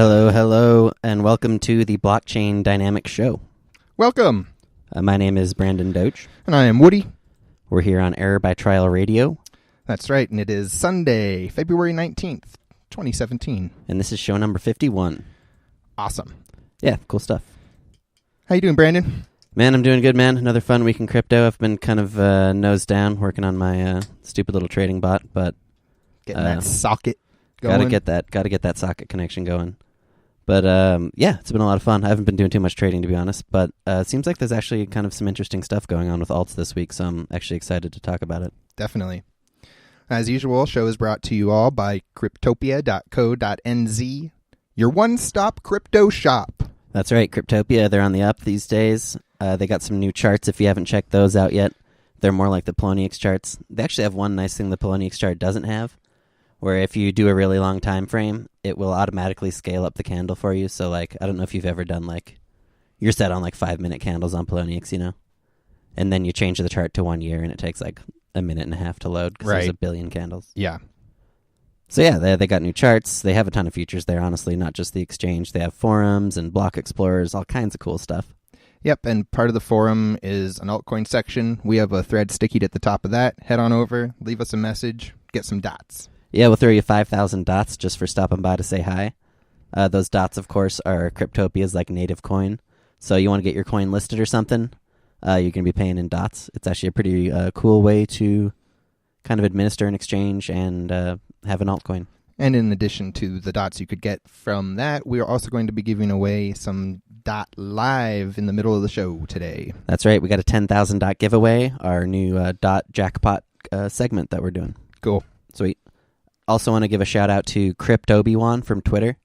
Hello, and welcome to the Blockchain Dynamic Show. Welcome. My name is Brandon Doach. And I am Woody. We're here on Error by Trial Radio. That's right, and it is Sunday, February 19th, 2017. And this is show number 51. Awesome. Yeah, cool stuff. How you doing, Brandon? Man, I'm doing good, man. Another fun week in crypto. I've been kind of nose down working on my stupid little trading bot, but getting that socket going. Gotta get that socket connection going. But yeah, it's been a lot of fun. I haven't been doing too much trading, to be honest, but it seems like there's actually kind of some interesting stuff going on with alts this week, so I'm actually excited to talk about it. Definitely. As usual, show is brought to you all by Cryptopia.co.nz, your one-stop crypto shop. That's right, Cryptopia. They're on the up these days. They got some new charts if you haven't checked those out yet. They're more like the Poloniex charts. They actually have one nice thing the Poloniex chart doesn't have, where if you do a really long time frame, it will automatically scale up the candle for you. So, like, I don't know if you've ever done, like, you're set on, like, 5-minute candles on Poloniex, you know? And then you change the chart to 1 year, and it takes, like, a minute and a half to load because there's a billion candles. Yeah. So, yeah, they got new charts. They have a ton of features there, honestly, not just the exchange. They have forums and block explorers, all kinds of cool stuff. Yep, and part of the forum is an altcoin section. We have a thread stickied at the top of that. Head on over, leave us a message, get some dots. Yeah, we'll throw you 5,000 dots just for stopping by to say hi. Those dots, of course, are Cryptopia's like native coin. So you want to get your coin listed or something, you're going to be paying in dots. It's actually a pretty cool way to kind of administer an exchange and have an altcoin. And in addition to the dots you could get from that, we are also going to be giving away some dot live in the middle of the show today. That's right. We got a 10,000 dot giveaway, our new dot jackpot segment that we're doing. Cool. Sweet. Also want to give a shout out to CryptoBwan from Twitter.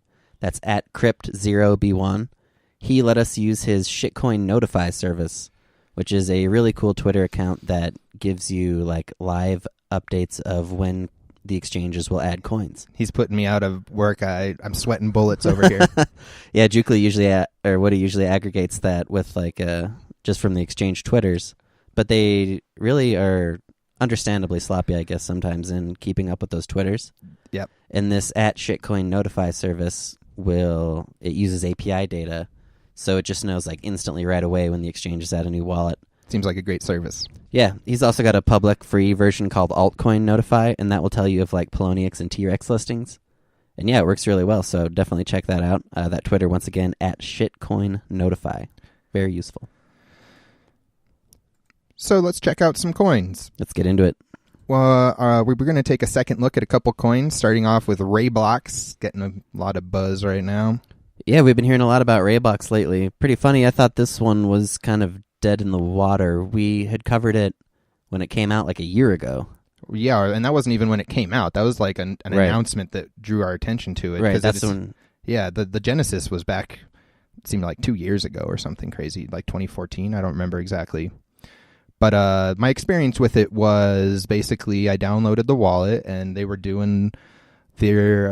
That's at Crypt0B1. He let us use his shitcoin notify service, which is a really cool Twitter account that gives you like live updates of when the exchanges will add coins. He's putting me out of work. I'm sweating bullets over here. Yeah, Jukla usually Woody usually aggregates that with like just from the exchange Twitters, but they really are understandably sloppy, I guess, sometimes in keeping up with those Twitters. Yep. And this at shitcoin notify service it uses API data, so it just knows like instantly right away when the exchange is at a new wallet. Seems like a great service. Yeah, he's also got a public free version called Altcoin Notify, and that will tell you of like Poloniex and T-Rex listings. And yeah, it works really well, so definitely check that out. That Twitter, once again, at shitcoin notify. Very useful. So let's check out some coins. Let's get into it. Well, we're going to take a second look at a couple coins, starting off with RaiBlocks, getting a lot of buzz right now. Yeah, we've been hearing a lot about RaiBlocks lately. Pretty funny. I thought this one was kind of dead in the water. We had covered it when it came out like a year ago. Yeah, and that wasn't even when it came out. That was like an announcement that drew our attention to it. Right, that's when... Yeah, the genesis was back, it seemed like 2 years ago or something crazy, like 2014. I don't remember exactly. But my experience with it was basically I downloaded the wallet and they were doing their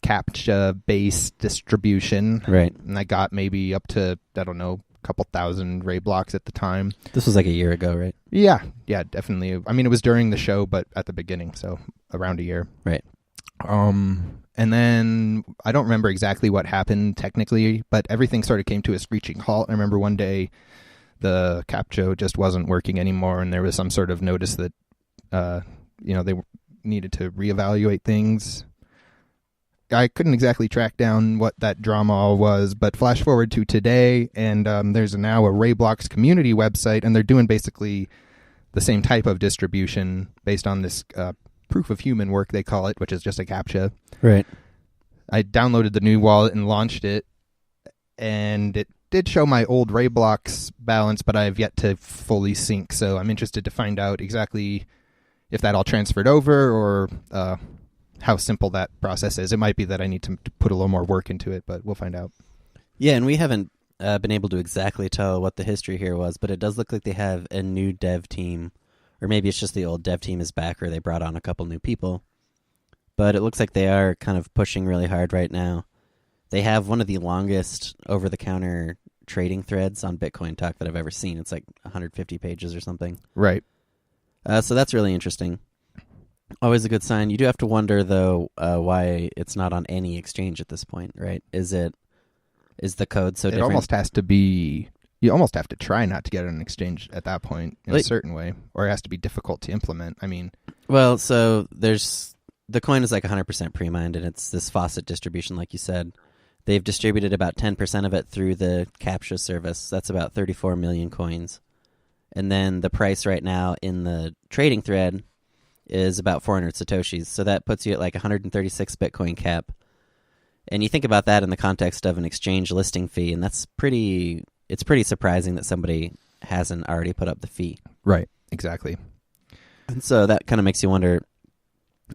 CAPTCHA-based distribution. Right. And I got maybe up to, I don't know, a couple thousand RaiBlocks at the time. This was like a year ago, right? Yeah, definitely. I mean, it was during the show, but at the beginning, so around a year. Right. And then I don't remember exactly what happened technically, but everything sort of came to a screeching halt. I remember one day the CAPTCHA just wasn't working anymore, and there was some sort of notice that, they needed to reevaluate things. I couldn't exactly track down what that drama all was, but flash forward to today, and there's now a RaiBlocks community website, and they're doing basically the same type of distribution based on this proof of human work, they call it, which is just a CAPTCHA. Right. I downloaded the new wallet and launched it, and it did show my old RaiBlocks balance, but I have yet to fully sync, so I'm interested to find out exactly if that all transferred over or how simple that process is. It might be that I need to put a little more work into it, but we'll find out. Yeah, and we haven't been able to exactly tell what the history here was, but it does look like they have a new dev team, or maybe it's just the old dev team is back, or they brought on a couple new people. But it looks like they are kind of pushing really hard right now. They have one of the longest over-the-counter trading threads on Bitcoin Talk that I've ever seen. It's like 150 pages or something. Right. So that's really interesting. Always a good sign. You do have to wonder, though, why it's not on any exchange at this point, right? Is the code so It different? almost has to be. You almost have to try not to get on an exchange at that point in a certain way, or it has to be difficult to implement. I mean, well, so the coin is like 100% pre-mined, and it's this faucet distribution, like you said. They've distributed about 10% of it through the CAPTCHA service. That's about 34 million coins. And then the price right now in the trading thread is about 400 Satoshis. So that puts you at like 136 Bitcoin cap. And you think about that in the context of an exchange listing fee, and it's pretty surprising that somebody hasn't already put up the fee. right, exactly. And so that kind of makes you wonder,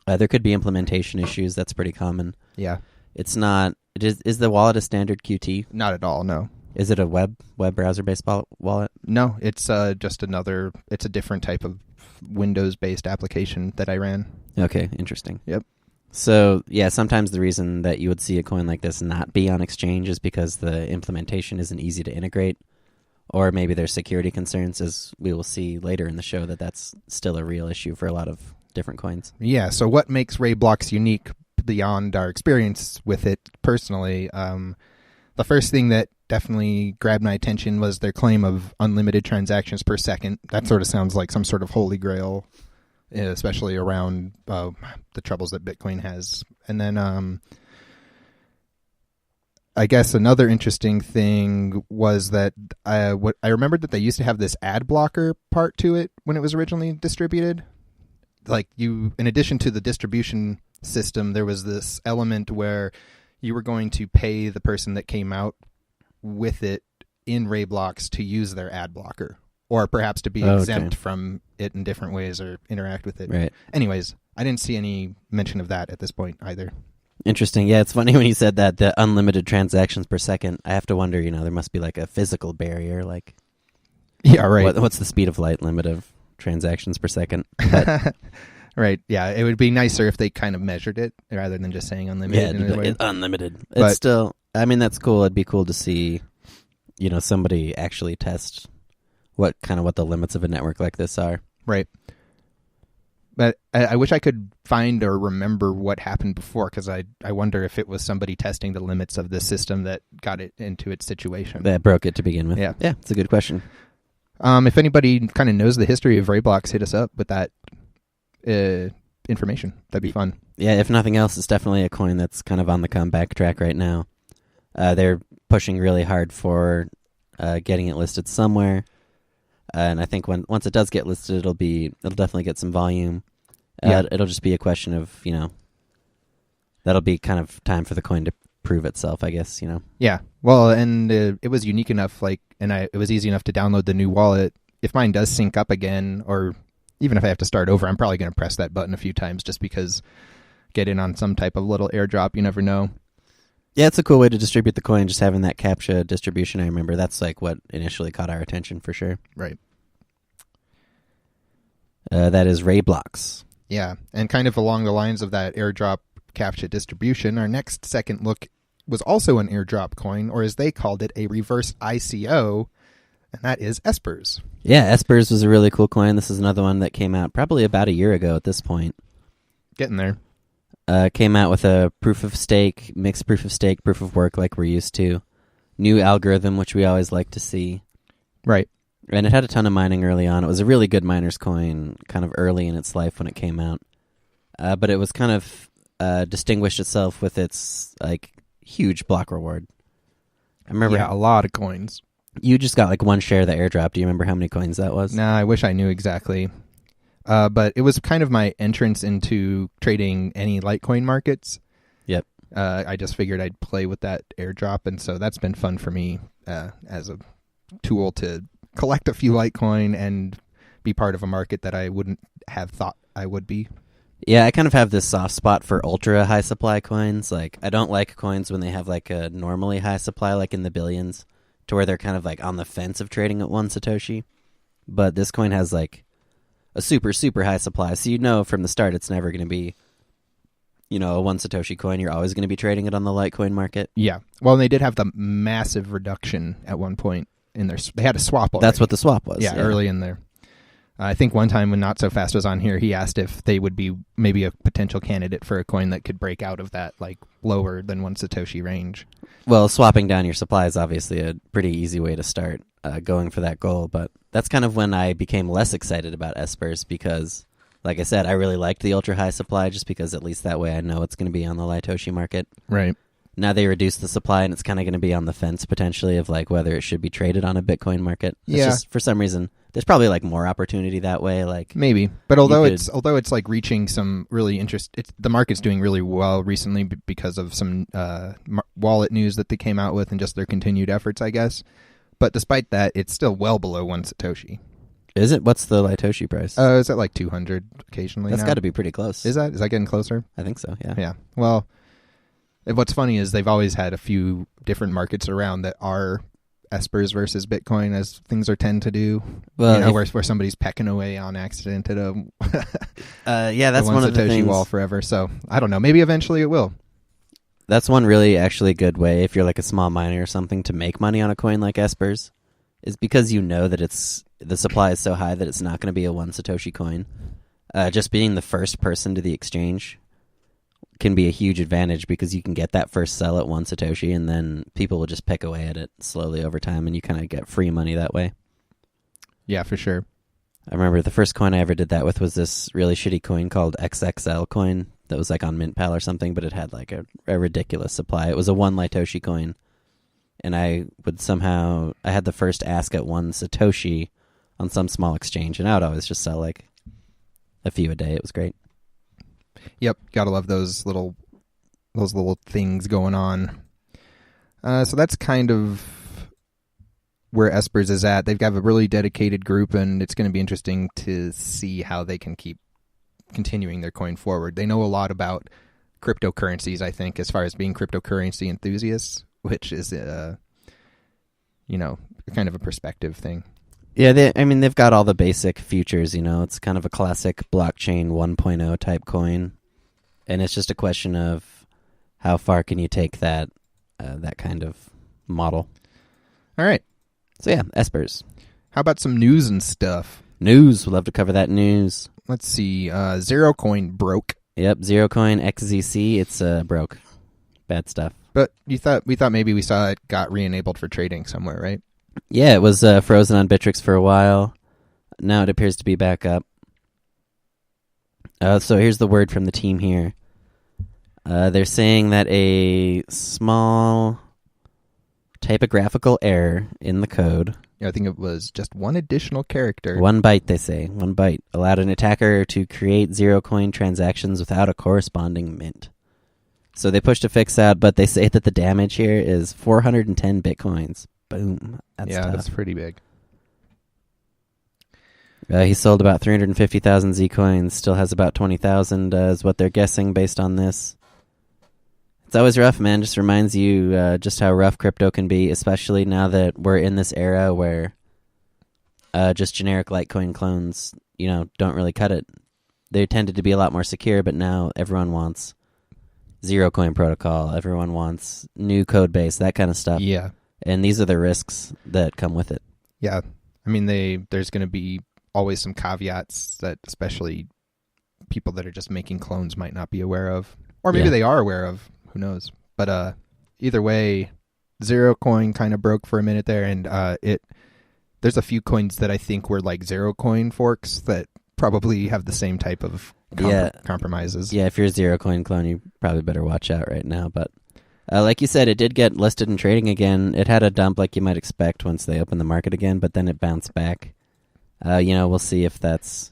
there could be implementation issues. That's pretty common. Yeah. It's not. Is the wallet a standard QT? Not at all, no. Is it a web browser-based wallet? No, it's just it's a different type of Windows-based application that I ran. Okay, interesting. Yep. So, yeah, sometimes the reason that you would see a coin like this not be on exchange is because the implementation isn't easy to integrate, or maybe there's security concerns, as we will see later in the show, that's still a real issue for a lot of different coins. Yeah, so what makes RaiBlocks unique beyond our experience with it personally, the first thing that definitely grabbed my attention was their claim of unlimited transactions per second. That sort of sounds like some sort of holy grail, especially around the troubles that Bitcoin has. And then I guess another interesting thing was that I remembered that they used to have this ad blocker part to it when it was originally distributed. Like in addition to the distribution system, there was this element where you were going to pay the person that came out with it in RaiBlocks to use their ad blocker, or perhaps to be exempt from it in different ways or interact with it. Right. Anyways, I didn't see any mention of that at this point either. Interesting. Yeah, it's funny when you said that, the unlimited transactions per second. I have to wonder, there must be like a physical barrier, like... Yeah, right. What's the speed of light limit of transactions per second? Right. Yeah, it would be nicer if they kind of measured it rather than just saying unlimited. Yeah, unlimited. It's still, that's cool. It'd be cool to see, somebody actually test what the limits of a network like this are. Right. But I wish I could find or remember what happened before, because I wonder if it was somebody testing the limits of the system that got it into its situation. That broke it to begin with. Yeah. Yeah, it's a good question. If anybody kind of knows the history of RaiBlocks, hit us up with that information. That'd be fun. Yeah, if nothing else, it's definitely a coin that's kind of on the comeback track right now. They're pushing really hard for getting it listed somewhere, and I think once it does get listed, it'll definitely get some volume. It'll just be a question of that'll be kind of time for the coin to prove itself, I guess. Yeah. Well, and it was unique enough, it was easy enough to download the new wallet. If mine does sync up again, or even if I have to start over, I'm probably going to press that button a few times just because get in on some type of little airdrop. You never know. Yeah, it's a cool way to distribute the coin, just having that CAPTCHA distribution. I remember that's like what initially caught our attention for sure. Right. That is RaiBlocks. Yeah, and kind of along the lines of that airdrop CAPTCHA distribution, our next SecondLook was also an airdrop coin, or as they called it, a reverse ICO, and that is Espers. Yeah, Espers was a really cool coin. This is another one that came out probably about a year ago at this point. Getting there. Came out with a proof of stake, mixed proof of stake, proof of work like we're used to. New algorithm, which we always like to see. Right. And it had a ton of mining early on. It was a really good miner's coin kind of early in its life when it came out. But it was kind of distinguished itself with its huge block reward. I remember a lot of coins. You just got one share of the airdrop. Do you remember how many coins that was? Nah, I wish I knew exactly. But it was kind of my entrance into trading any Litecoin markets. Yep. I just figured I'd play with that airdrop, and so that's been fun for me as a tool to collect a few Litecoin and be part of a market that I wouldn't have thought I would be. Yeah, I kind of have this soft spot for ultra high supply coins. I don't like coins when they have a normally high supply, like in the billions, to where they're kind of on the fence of trading at 1 Satoshi. But this coin has a super, super high supply. So from the start it's never going to be, a 1 Satoshi coin. You're always going to be trading it on the Litecoin market. Yeah. Well, they did have the massive reduction at one point in their... They had a swap already. That's what the swap was. Yeah, early in there. I think one time when Not So Fast was on here, he asked if they would be maybe a potential candidate for a coin that could break out of that like lower than 1 Satoshi range. Well, swapping down your supply is obviously a pretty easy way to start going for that goal, but that's kind of when I became less excited about Espers because, like I said, I really liked the ultra high supply just because at least that way I know it's going to be on the Litoshi market. Right. Now they reduced the supply and it's kind of going to be on the fence potentially of like whether it should be traded on a Bitcoin market. It's just, for some reason, there's probably like more opportunity that way. Like maybe, but although it's like reaching some really the market's doing really well recently because of some wallet news that they came out with and just their continued efforts, I guess. But despite that, it's still well below 1 Satoshi. Is it? What's the Litoshi price? It's at like 200 occasionally. That's got to be pretty close. Is that getting closer? I think so. Yeah. Yeah. Well. What's funny is they've always had a few different markets around that are Espers versus Bitcoin, as things tend to do. Well, where somebody's pecking away on accident at a that's one of the things. Wall forever. So I don't know. Maybe eventually it will. That's one really actually good way if you're like a small miner or something to make money on a coin like Espers, is because you know that the supply is so high that it's not going to be a 1 Satoshi coin. Just being the first person to the exchange can be a huge advantage because you can get that first sell at 1 Satoshi and then people will just pick away at it slowly over time and you kind of get free money that way. Yeah, for sure. I remember the first coin I ever did that with was this really shitty coin called XXL coin that was like on MintPal or something, but it had like a ridiculous supply. It was a 1 Litoshi coin and I had the first ask at 1 Satoshi on some small exchange and I would always just sell like a few a day. It was great. Yep, gotta love those little things going on. So that's kind of where Espers is at. They've got a really dedicated group, and it's going to be interesting to see how they can keep continuing their coin forward. They know a lot about cryptocurrencies, I think, as far as being cryptocurrency enthusiasts, which is kind of a perspective thing. Yeah, they've got all the basic features, It's kind of a classic blockchain 1.0 type coin. And it's just a question of how far can you take that kind of model. All right. So yeah, Espers. How about some news and stuff? News. We'd love to cover that news. Let's see. Zerocoin broke. Yep, Zerocoin XZC, it's broke. Bad stuff. But we thought maybe we saw it got re-enabled for trading somewhere, right? Yeah, it was frozen on Bittrex for a while. Now it appears to be back up. So here's the word from the team here. They're saying that a small typographical error in the code. Yeah, I think it was just one additional character. 1 byte, they say. 1 byte. Allowed an attacker to create Zerocoin transactions without a corresponding mint. So they pushed a fix out, but they say that the damage here is 410 Bitcoins. Boom. That's tough. That's pretty big. He sold about 350,000 Z-Coins, still has about 20,000 is what they're guessing based on this. It's always rough, man. Just reminds you just how rough crypto can be, especially now that we're in this era where just generic Litecoin clones, don't really cut it. They tended to be a lot more secure, but now everyone wants Zerocoin protocol. Everyone wants new code base, that kind of stuff. Yeah. And these are the risks that come with it. Yeah. I mean, there's going to be always some caveats that especially people that are just making clones might not be aware of. Or maybe they are aware of. Who knows? But either way, Zerocoin kind of broke for a minute there, and there's a few coins that I think were like Zerocoin forks that probably have the same type of compromises. Yeah, if you're a Zerocoin clone, you probably better watch out right now. But like you said, it did get listed and trading again. It had a dump like you might expect once they open the market again, but then it bounced back. We'll see if that's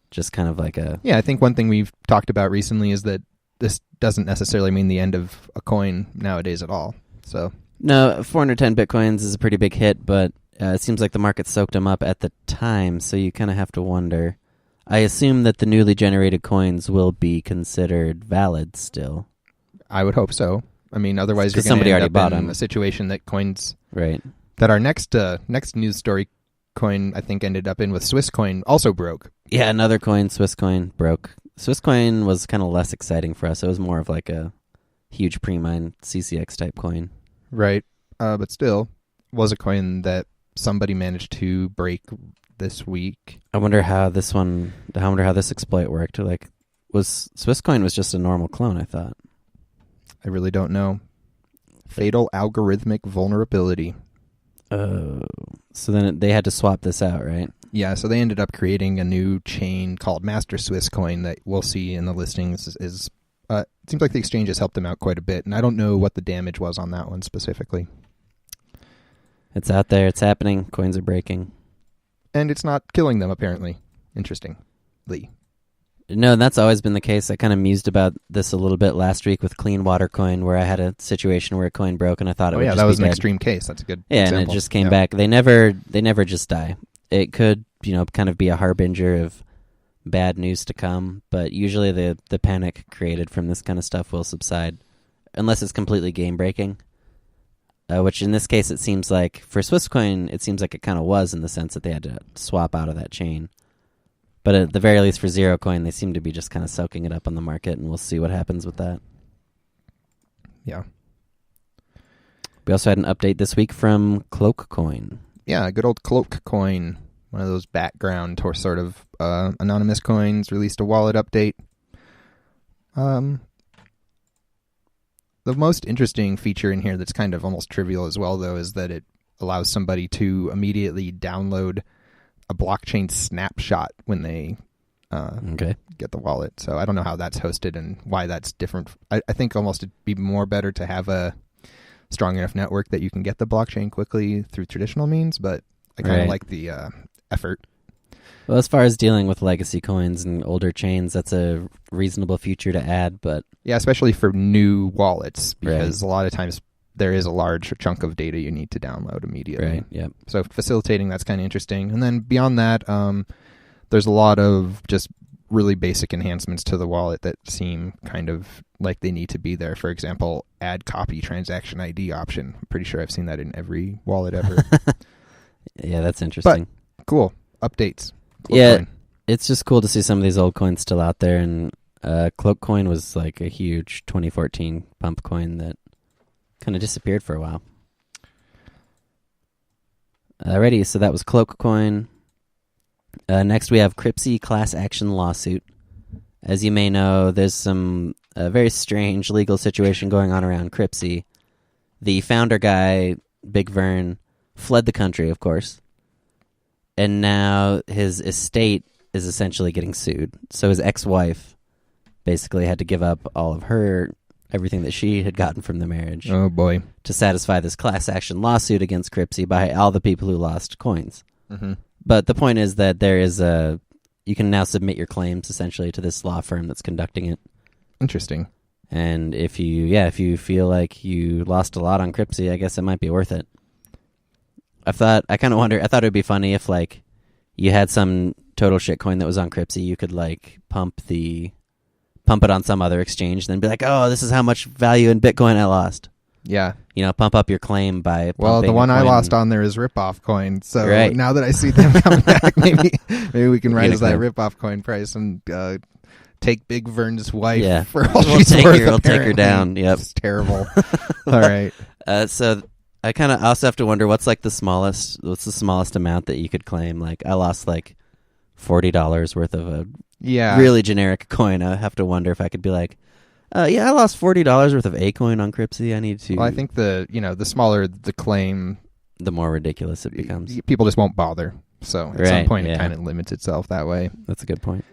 just kind of like a... Yeah, I think one thing we've talked about recently is that this doesn't necessarily mean the end of a coin nowadays at all. So no, 410 Bitcoins is a pretty big hit, but it seems like the market soaked them up at the time, so you kind of have to wonder. I assume that the newly generated coins will be considered valid still. I would hope so. I mean, otherwise you're going to end up in a situation that coins... Right. That our next news story coin, I think, ended up in with Swisscoin also broke. Yeah, another coin, Swisscoin, broke. Swisscoin was kind of less exciting for us. It was more of like a huge pre-mine C-Cex type coin. Right. But still, was a coin that somebody managed to break this week. I wonder how this exploit worked. Like, Swisscoin was just a normal clone, I thought. I really don't know. Fatal algorithmic vulnerability. So then they had to swap this out, right? Yeah, so they ended up creating a new chain called Master Swisscoin that we'll see in the listings. It seems like the exchange has helped them out quite a bit, and I don't know what the damage was on that one specifically. It's out there. It's happening. Coins are breaking. And it's not killing them, apparently. Interestingly. No, that's always been the case. I kind of mused about this a little bit last week with Clean Water Coin, where I had a situation where a coin broke and I thought it would just be dead. that was an extreme case. That's a good example. And it just came back. They never just die. It could, kind of be a harbinger of bad news to come, but usually the panic created from this kind of stuff will subside, unless it's completely game-breaking. Which in this case, it seems like, for Swisscoin, it seems like it kind of was in the sense that they had to swap out of that chain. But at the very least for Zerocoin, they seem to be just kind of soaking it up on the market, and we'll see what happens with that. Yeah. We also had an update this week from Cloakcoin. Yeah, good old Cloakcoin, one of those background or sort of anonymous coins, released a wallet update. The most interesting feature in here that's kind of almost trivial as well, though, is that it allows somebody to immediately download a blockchain snapshot when they get the wallet. So I don't know how that's hosted and why that's different. I think almost it'd be more better to have a strong enough network that you can get the blockchain quickly through traditional means, but I kind of like the effort. Well, as far as dealing with legacy coins and older chains, that's a reasonable feature to add, but... Yeah, especially for new wallets, because a lot of times there is a large chunk of data you need to download immediately. Right, yep. So facilitating, that's kind of interesting. And then beyond that, there's a lot of just really basic enhancements to the wallet that seem kind of like they need to be there. For example, add copy transaction ID option. I'm pretty sure I've seen that in every wallet ever. Yeah, that's interesting. But cool. Updates. Yeah, it's just cool to see some of these old coins still out there, and Cloakcoin was like a huge 2014 pump coin that kind of disappeared for a while. Alrighty, so that was Cloakcoin. Next we have Cryptsy class action lawsuit. As you may know, there's some very strange legal situation going on around Cryptsy. The founder guy, Big Vern, fled the country, of course. And now his estate is essentially getting sued. So his ex-wife basically had to give up all of everything that she had gotten from the marriage. Oh, boy. To satisfy this class action lawsuit against Cryptsy by all the people who lost coins. Mm-hmm. But the point is that you can now submit your claims essentially to this law firm that's conducting it. Interesting. And if you feel like you lost a lot on Cryptsy, I guess it might be worth it. I thought it would be funny if, like, you had some total shit coin that was on Cryptsy, you could, like, pump it on some other exchange, and then be like, oh, this is how much value in Bitcoin I lost. Yeah. Pump up your claim by Well, the one I lost on there is ripoff coin, so now that I see them coming back, maybe we can raise that ripoff coin price and take Big Vern's wife for all she's worth. We'll take her down. Yep. It's terrible. All right. So I kind of also have to wonder what's the smallest amount that you could claim. Like, I lost like $40 worth of a really generic coin. I have to wonder if I could be like, I lost $40 worth of a coin on Cryptsy. I need to. Well, I think the smaller the claim, the more ridiculous it becomes. People just won't bother. So at some point, it kind of limits itself that way. That's a good point.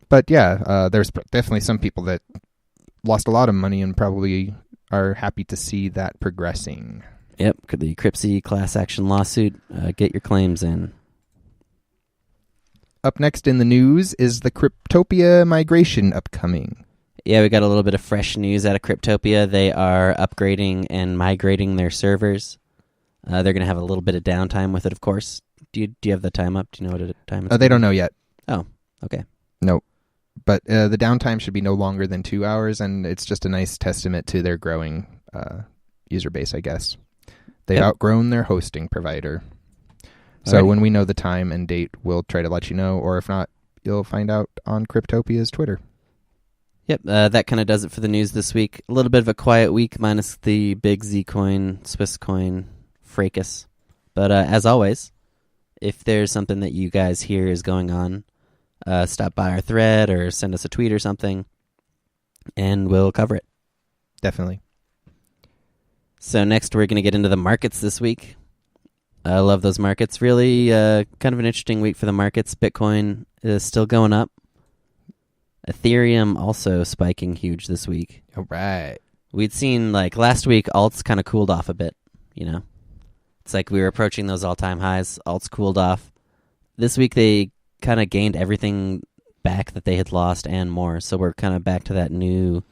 But there's definitely some people that lost a lot of money and probably are happy to see that progressing. Yep, the Cryptsy class action lawsuit. Get your claims in. Up next in the news is the Cryptopia migration upcoming. Yeah, we got a little bit of fresh news out of Cryptopia. They are upgrading and migrating their servers. They're going to have a little bit of downtime with it, of course. Do you have the time up? Do you know what time it's They don't know yet. Oh, okay. Nope. But the downtime should be no longer than 2 hours, and it's just a nice testament to their growing user base, I guess. They've outgrown their hosting provider. So when we know the time and date, we'll try to let you know, or if not, you'll find out on Cryptopia's Twitter. Yep, that kind of does it for the news this week. A little bit of a quiet week, minus the big Zcoin, Swisscoin fracas. But as always, if there's something that you guys hear is going on, stop by our thread or send us a tweet or something, and we'll cover it. Definitely. So next we're going to get into the markets this week. I love those markets. Really kind of an interesting week for the markets. Bitcoin is still going up. Ethereum also spiking huge this week. All right. We'd seen, like, last week, alts kind of cooled off a bit, you know? It's like we were approaching those all-time highs. Alts cooled off. This week they kind of gained everything back that they had lost and more. So we're kind of back to that new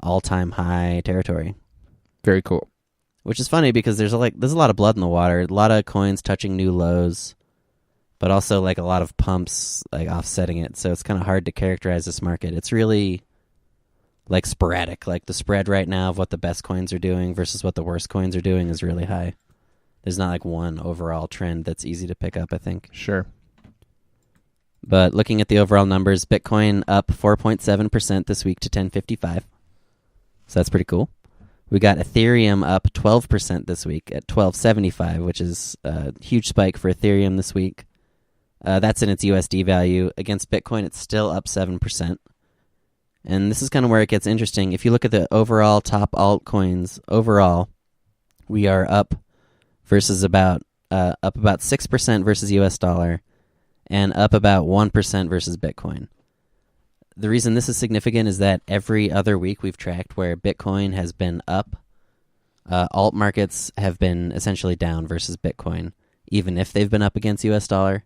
all-time high territory. Very cool. Which is funny because there's a lot of blood in the water. A lot of coins touching new lows, but also like a lot of pumps like offsetting it. So it's kind of hard to characterize this market. It's really like sporadic. Like the spread right now of what the best coins are doing versus what the worst coins are doing is really high. There's not like one overall trend that's easy to pick up, I think. Sure. But looking at the overall numbers, Bitcoin up 4.7% this week to 1055. So that's pretty cool. We got Ethereum up 12% this week at 1275, which is a huge spike for Ethereum this week. That's in its USD value. Against Bitcoin, it's still up 7%. And this is kind of where it gets interesting. If you look at the overall top altcoins, overall, we are up versus about 6% versus US dollar and up about 1% versus Bitcoin. The reason this is significant is that every other week we've tracked where Bitcoin has been up, alt markets have been essentially down versus Bitcoin, even if they've been up against US dollar.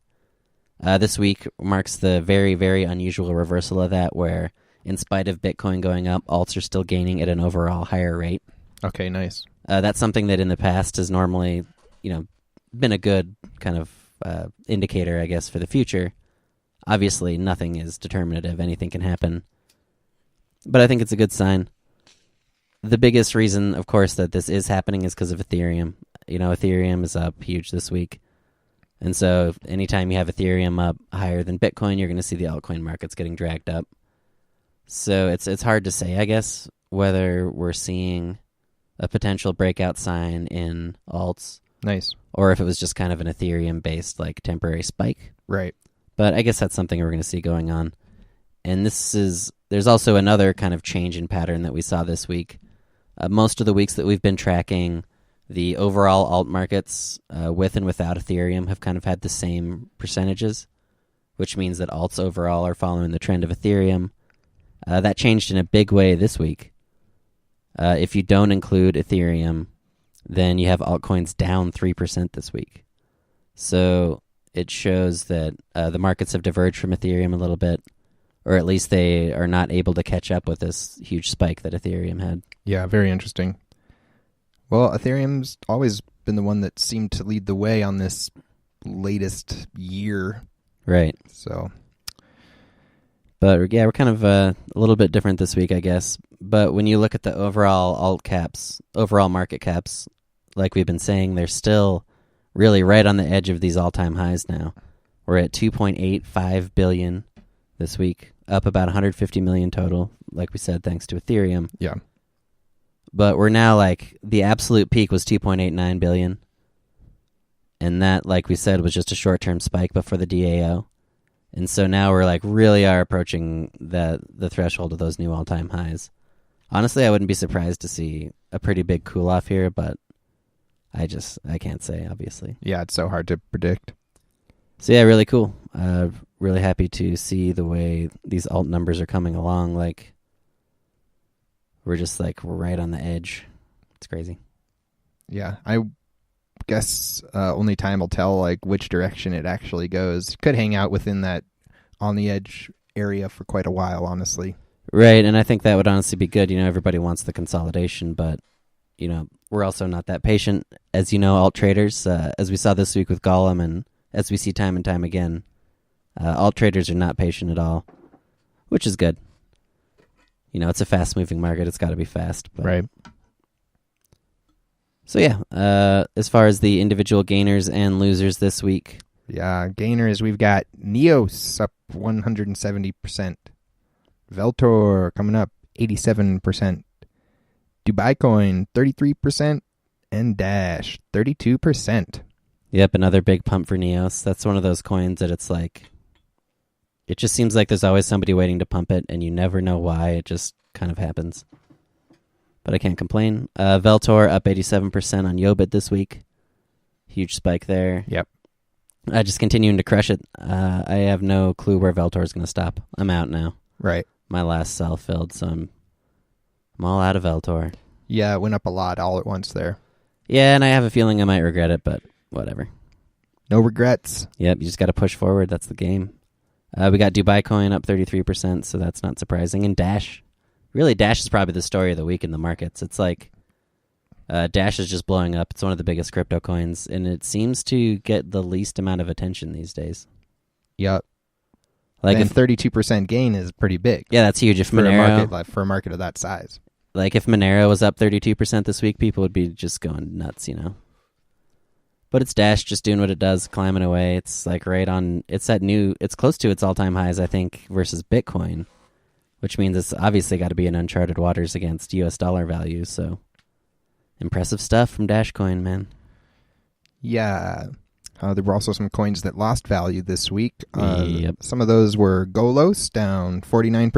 This week marks the very, very unusual reversal of that, where in spite of Bitcoin going up, alts are still gaining at an overall higher rate. Okay, nice. That's something that in the past has normally, been a good kind of indicator, I guess, for the future. Obviously, nothing is determinative. Anything can happen. But I think it's a good sign. The biggest reason, of course, that this is happening is because of Ethereum. Ethereum is up huge this week. And so anytime you have Ethereum up higher than Bitcoin, you're going to see the altcoin markets getting dragged up. So it's hard to say, I guess, whether we're seeing a potential breakout sign in alts. Nice. Or if it was just kind of an Ethereum-based, like, temporary spike. Right. But I guess that's something we're going to see going on. And there's also another kind of change in pattern that we saw this week. Most of the weeks that we've been tracking, the overall alt markets with and without Ethereum have kind of had the same percentages, which means that alts overall are following the trend of Ethereum. That changed in a big way this week. If you don't include Ethereum, then you have altcoins down 3% this week. So it shows that the markets have diverged from Ethereum a little bit, or at least they are not able to catch up with this huge spike that Ethereum had. Yeah, very interesting. Well, Ethereum's always been the one that seemed to lead the way on this latest year. Right. So, but yeah, we're kind of a little bit different this week, I guess. But when you look at the overall alt caps, overall market caps, like we've been saying, they're still really right on the edge of these all-time highs now. We're at 2.85 billion this week, up about 150 million total, like we said, thanks to Ethereum. Yeah. But we're now, like, the absolute peak was 2.89 billion. And that, like we said, was just a short-term spike before the DAO. And so now we're, like, really are approaching the threshold of those new all-time highs. Honestly, I wouldn't be surprised to see a pretty big cool-off here, but I can't say, obviously. Yeah, it's so hard to predict. So yeah, really cool. Really happy to see the way these alt numbers are coming along. Like, we're just like, we're right on the edge. It's crazy. Yeah, I guess only time will tell like which direction it actually goes. Could hang out within that on the edge area for quite a while, honestly. Right, and I think that would honestly be good. Everybody wants the consolidation, but we're also not that patient, as alt traders, as we saw this week with Golem, and as we see time and time again, alt traders are not patient at all, which is good. It's a fast-moving market. It's got to be fast. But. Right. So yeah, as far as the individual gainers and losers this week. Yeah, gainers, we've got Neos up 170%. Veltor coming up 87%. DubaiCoin 33%. And Dash 32%. Yep, another big pump for Neos. That's one of those coins that it's like, it just seems like there's always somebody waiting to pump it, and you never know why. It just kind of happens. But I can't complain. Veltor up 87% on Yobit this week. Huge spike there. Yep. Just continuing to crush it. I have no clue where Veltor is going to stop. I'm out now. Right. My last cell filled, so I'm all out of Veltor. Yeah, it went up a lot all at once there. Yeah, and I have a feeling I might regret it, but whatever. No regrets. Yep, you just got to push forward. That's the game. We got DubaiCoin up 33%, so that's not surprising. And Dash. Really, Dash is probably the story of the week in the markets. It's like Dash is just blowing up. It's one of the biggest crypto coins, and it seems to get the least amount of attention these days. Yep. Like and 32% gain is pretty big. Yeah, that's huge. If for Monero, for a market of that size. Like if Monero was up 32% this week, people would be just going nuts, you know. But it's Dash just doing what it does, climbing away. It's like right on. It's close to its all-time highs, I think, versus Bitcoin, which means it's obviously got to be in uncharted waters against U.S. dollar value. So impressive stuff from Dashcoin, man. Yeah. There were also some coins that lost value this week. Yep. Some of those were Golos, down 49%,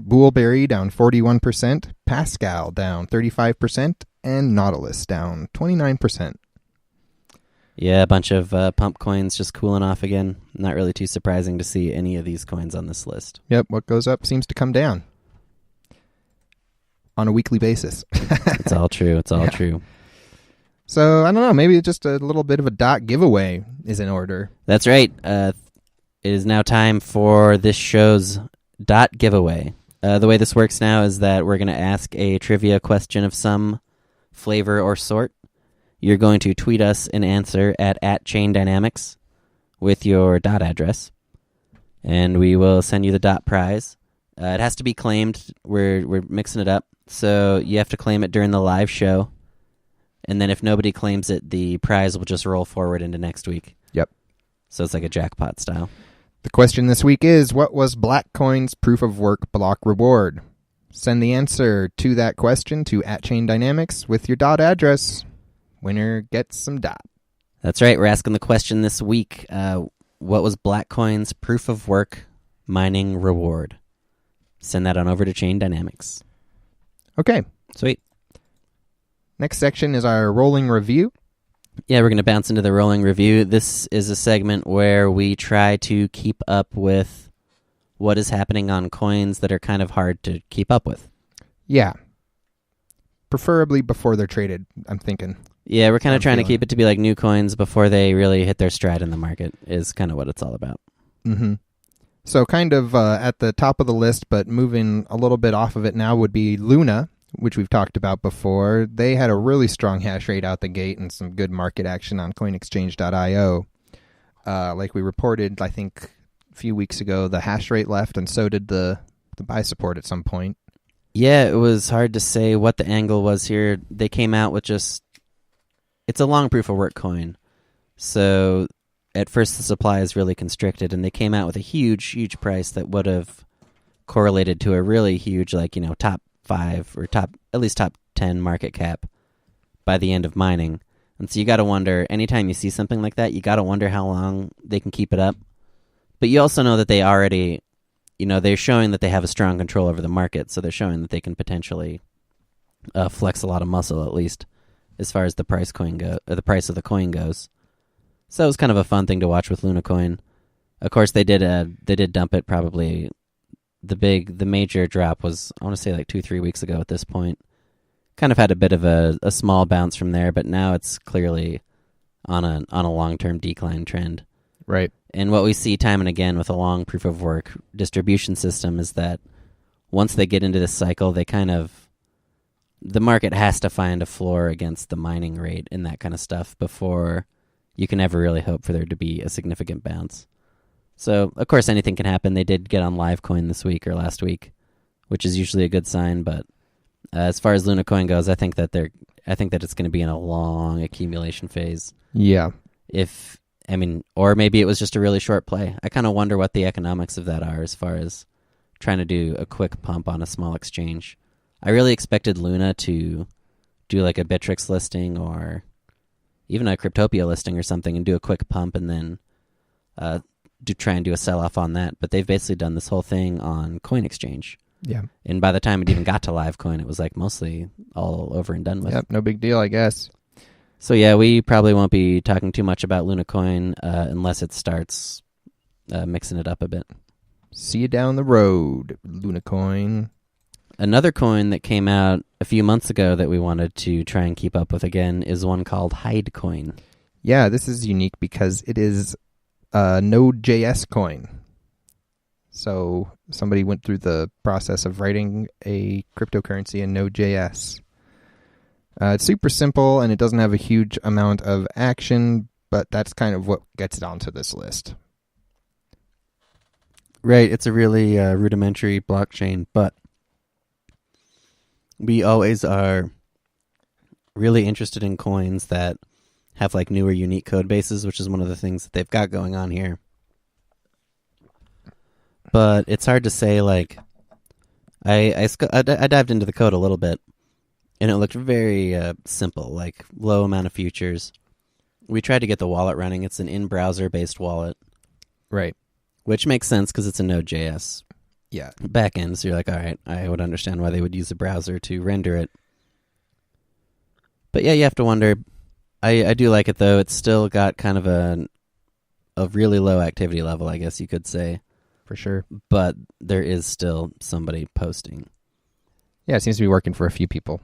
BoolBerry, down 41%, Pascal, down 35%, and Nautilus, down 29%. Yeah, a bunch of pump coins just cooling off again. Not really too surprising to see any of these coins on this list. Yep, what goes up seems to come down on a weekly basis. It's all true. It's all true. So, I don't know, maybe just a little bit of a dot giveaway is in order. That's right. It is now time for this show's dot giveaway. The way this works now is that we're going to ask a trivia question of some flavor or sort. You're going to tweet us an answer at @ChainDynamics with your dot address, and we will send you the dot prize. It has to be claimed. We're mixing it up, so you have to claim it during the live show. And then if nobody claims it, the prize will just roll forward into next week. Yep. So it's like a jackpot style. The question this week is, what was Blackcoin's proof of work block reward? Send the answer to that question to @ChainDynamics with your dot address. Winner gets some dot. That's right. We're asking the question this week. What was Blackcoin's proof of work mining reward? Send that on over to Chain Dynamics. Okay. Sweet. Next section is our rolling review. Yeah, we're going to bounce into the rolling review. This is a segment where we try to keep up with what is happening on coins that are kind of hard to keep up with. Yeah. Preferably before they're traded, I'm thinking. Yeah, we're kind of trying to keep it to be like new coins before they really hit their stride in the market is kind of what it's all about. Mm-hmm. So kind of at the top of the list, but moving a little bit off of it now would be Luna, which we've talked about before. They had a really strong hash rate out the gate and some good market action on coinexchange.io. Like we reported, I think, a few weeks ago, the hash rate left, and so did the buy support at some point. Yeah, it was hard to say what the angle was here. They came out with it's a long proof of work coin. So at first the supply is really constricted, and they came out with a huge price that would have correlated to a really huge, top 5 or at least top 10 market cap by the end of mining. And so you got to wonder, anytime you see something like that, you got to wonder how long they can keep it up. But you also know that they already, they're showing that they have a strong control over the market, so they're showing that they can potentially flex a lot of muscle, at least as far as the price of the coin goes. So it was kind of a fun thing to watch with Luna Coin. Of course, they did dump it probably. The major drop was, I want to say, like 2-3 weeks ago at this point. Kind of had a bit of a small bounce from there, but now it's clearly on a long-term decline trend. Right. And what we see time and again with a long proof of work distribution system is that once they get into this cycle, the market has to find a floor against the mining rate and that kind of stuff before you can ever really hope for there to be a significant bounce. So, of course, anything can happen. They did get on LiveCoin this week or last week, which is usually a good sign. But as far as Luna Coin goes, I think that it's going to be in a long accumulation phase. Yeah. Or maybe it was just a really short play. I kind of wonder what the economics of that are as far as trying to do a quick pump on a small exchange. I really expected Luna to do like a Bittrex listing or, even a Cryptopia listing or something and do a quick pump and then try and do a sell-off on that. But they've basically done this whole thing on Coin Exchange. Yeah. And by the time it even got to Livecoin, it was like mostly all over and done with. Yep, no big deal, I guess. So yeah, we probably won't be talking too much about LunaCoin unless it starts mixing it up a bit. See you down the road, LunaCoin. Another coin that came out a few months ago that we wanted to try and keep up with again is one called HideCoin. Yeah, this is unique because it is a Node.js coin. So somebody went through the process of writing a cryptocurrency in Node.js. It's super simple, and it doesn't have a huge amount of action, but that's kind of what gets it onto this list. Right, it's a really rudimentary blockchain, but we always are really interested in coins that have like newer, unique code bases, which is one of the things that they've got going on here. But it's hard to say, like, I dived into the code a little bit, and it looked very simple, like low amount of futures. We tried to get the wallet running. It's an in-browser based wallet. Right. Which makes sense because it's a Node.js backend. So you're like, all right, I would understand why they would use a browser to render it. But yeah, you have to wonder. I do like it, though. It's still got kind of a really low activity level, I guess you could say. For sure. But there is still somebody posting. Yeah, it seems to be working for a few people.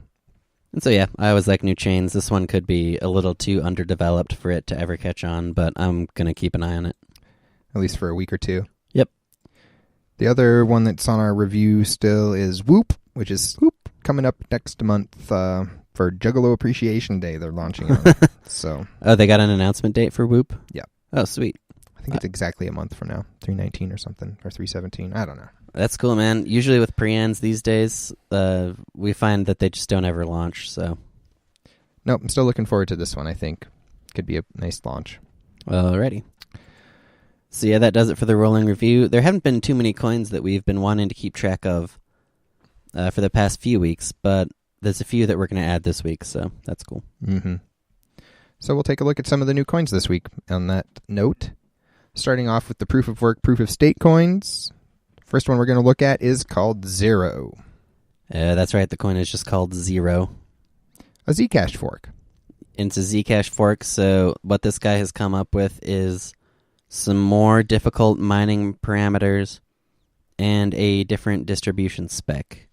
And so, yeah, I always like new chains. This one could be a little too underdeveloped for it to ever catch on, but I'm going to keep an eye on it. At least for a week or two. Yep. The other one that's on our review still is Whoop, which is coming up next month for Juggalo Appreciation Day. They're launching it. So. Oh, they got an announcement date for Whoop? Yeah. Oh, sweet. I think it's exactly a month from now. 3/19 or something, or 3/17. I don't know. That's cool, man. Usually with pre-ans these days, we find that they just don't ever launch, so. Nope, I'm still looking forward to this one, I think. Could be a nice launch. Alrighty. So yeah, that does it for the rolling review. There haven't been too many coins that we've been wanting to keep track of for the past few weeks, but there's a few that we're going to add this week, so that's cool. Mm-hmm. So we'll take a look at some of the new coins this week on that note. Starting off with the proof of work, proof of stake coins. First one we're going to look at is called Zero. That's right, the coin is just called Zero. A Zcash fork. It's a Zcash fork, so what this guy has come up with is some more difficult mining parameters and a different distribution spec.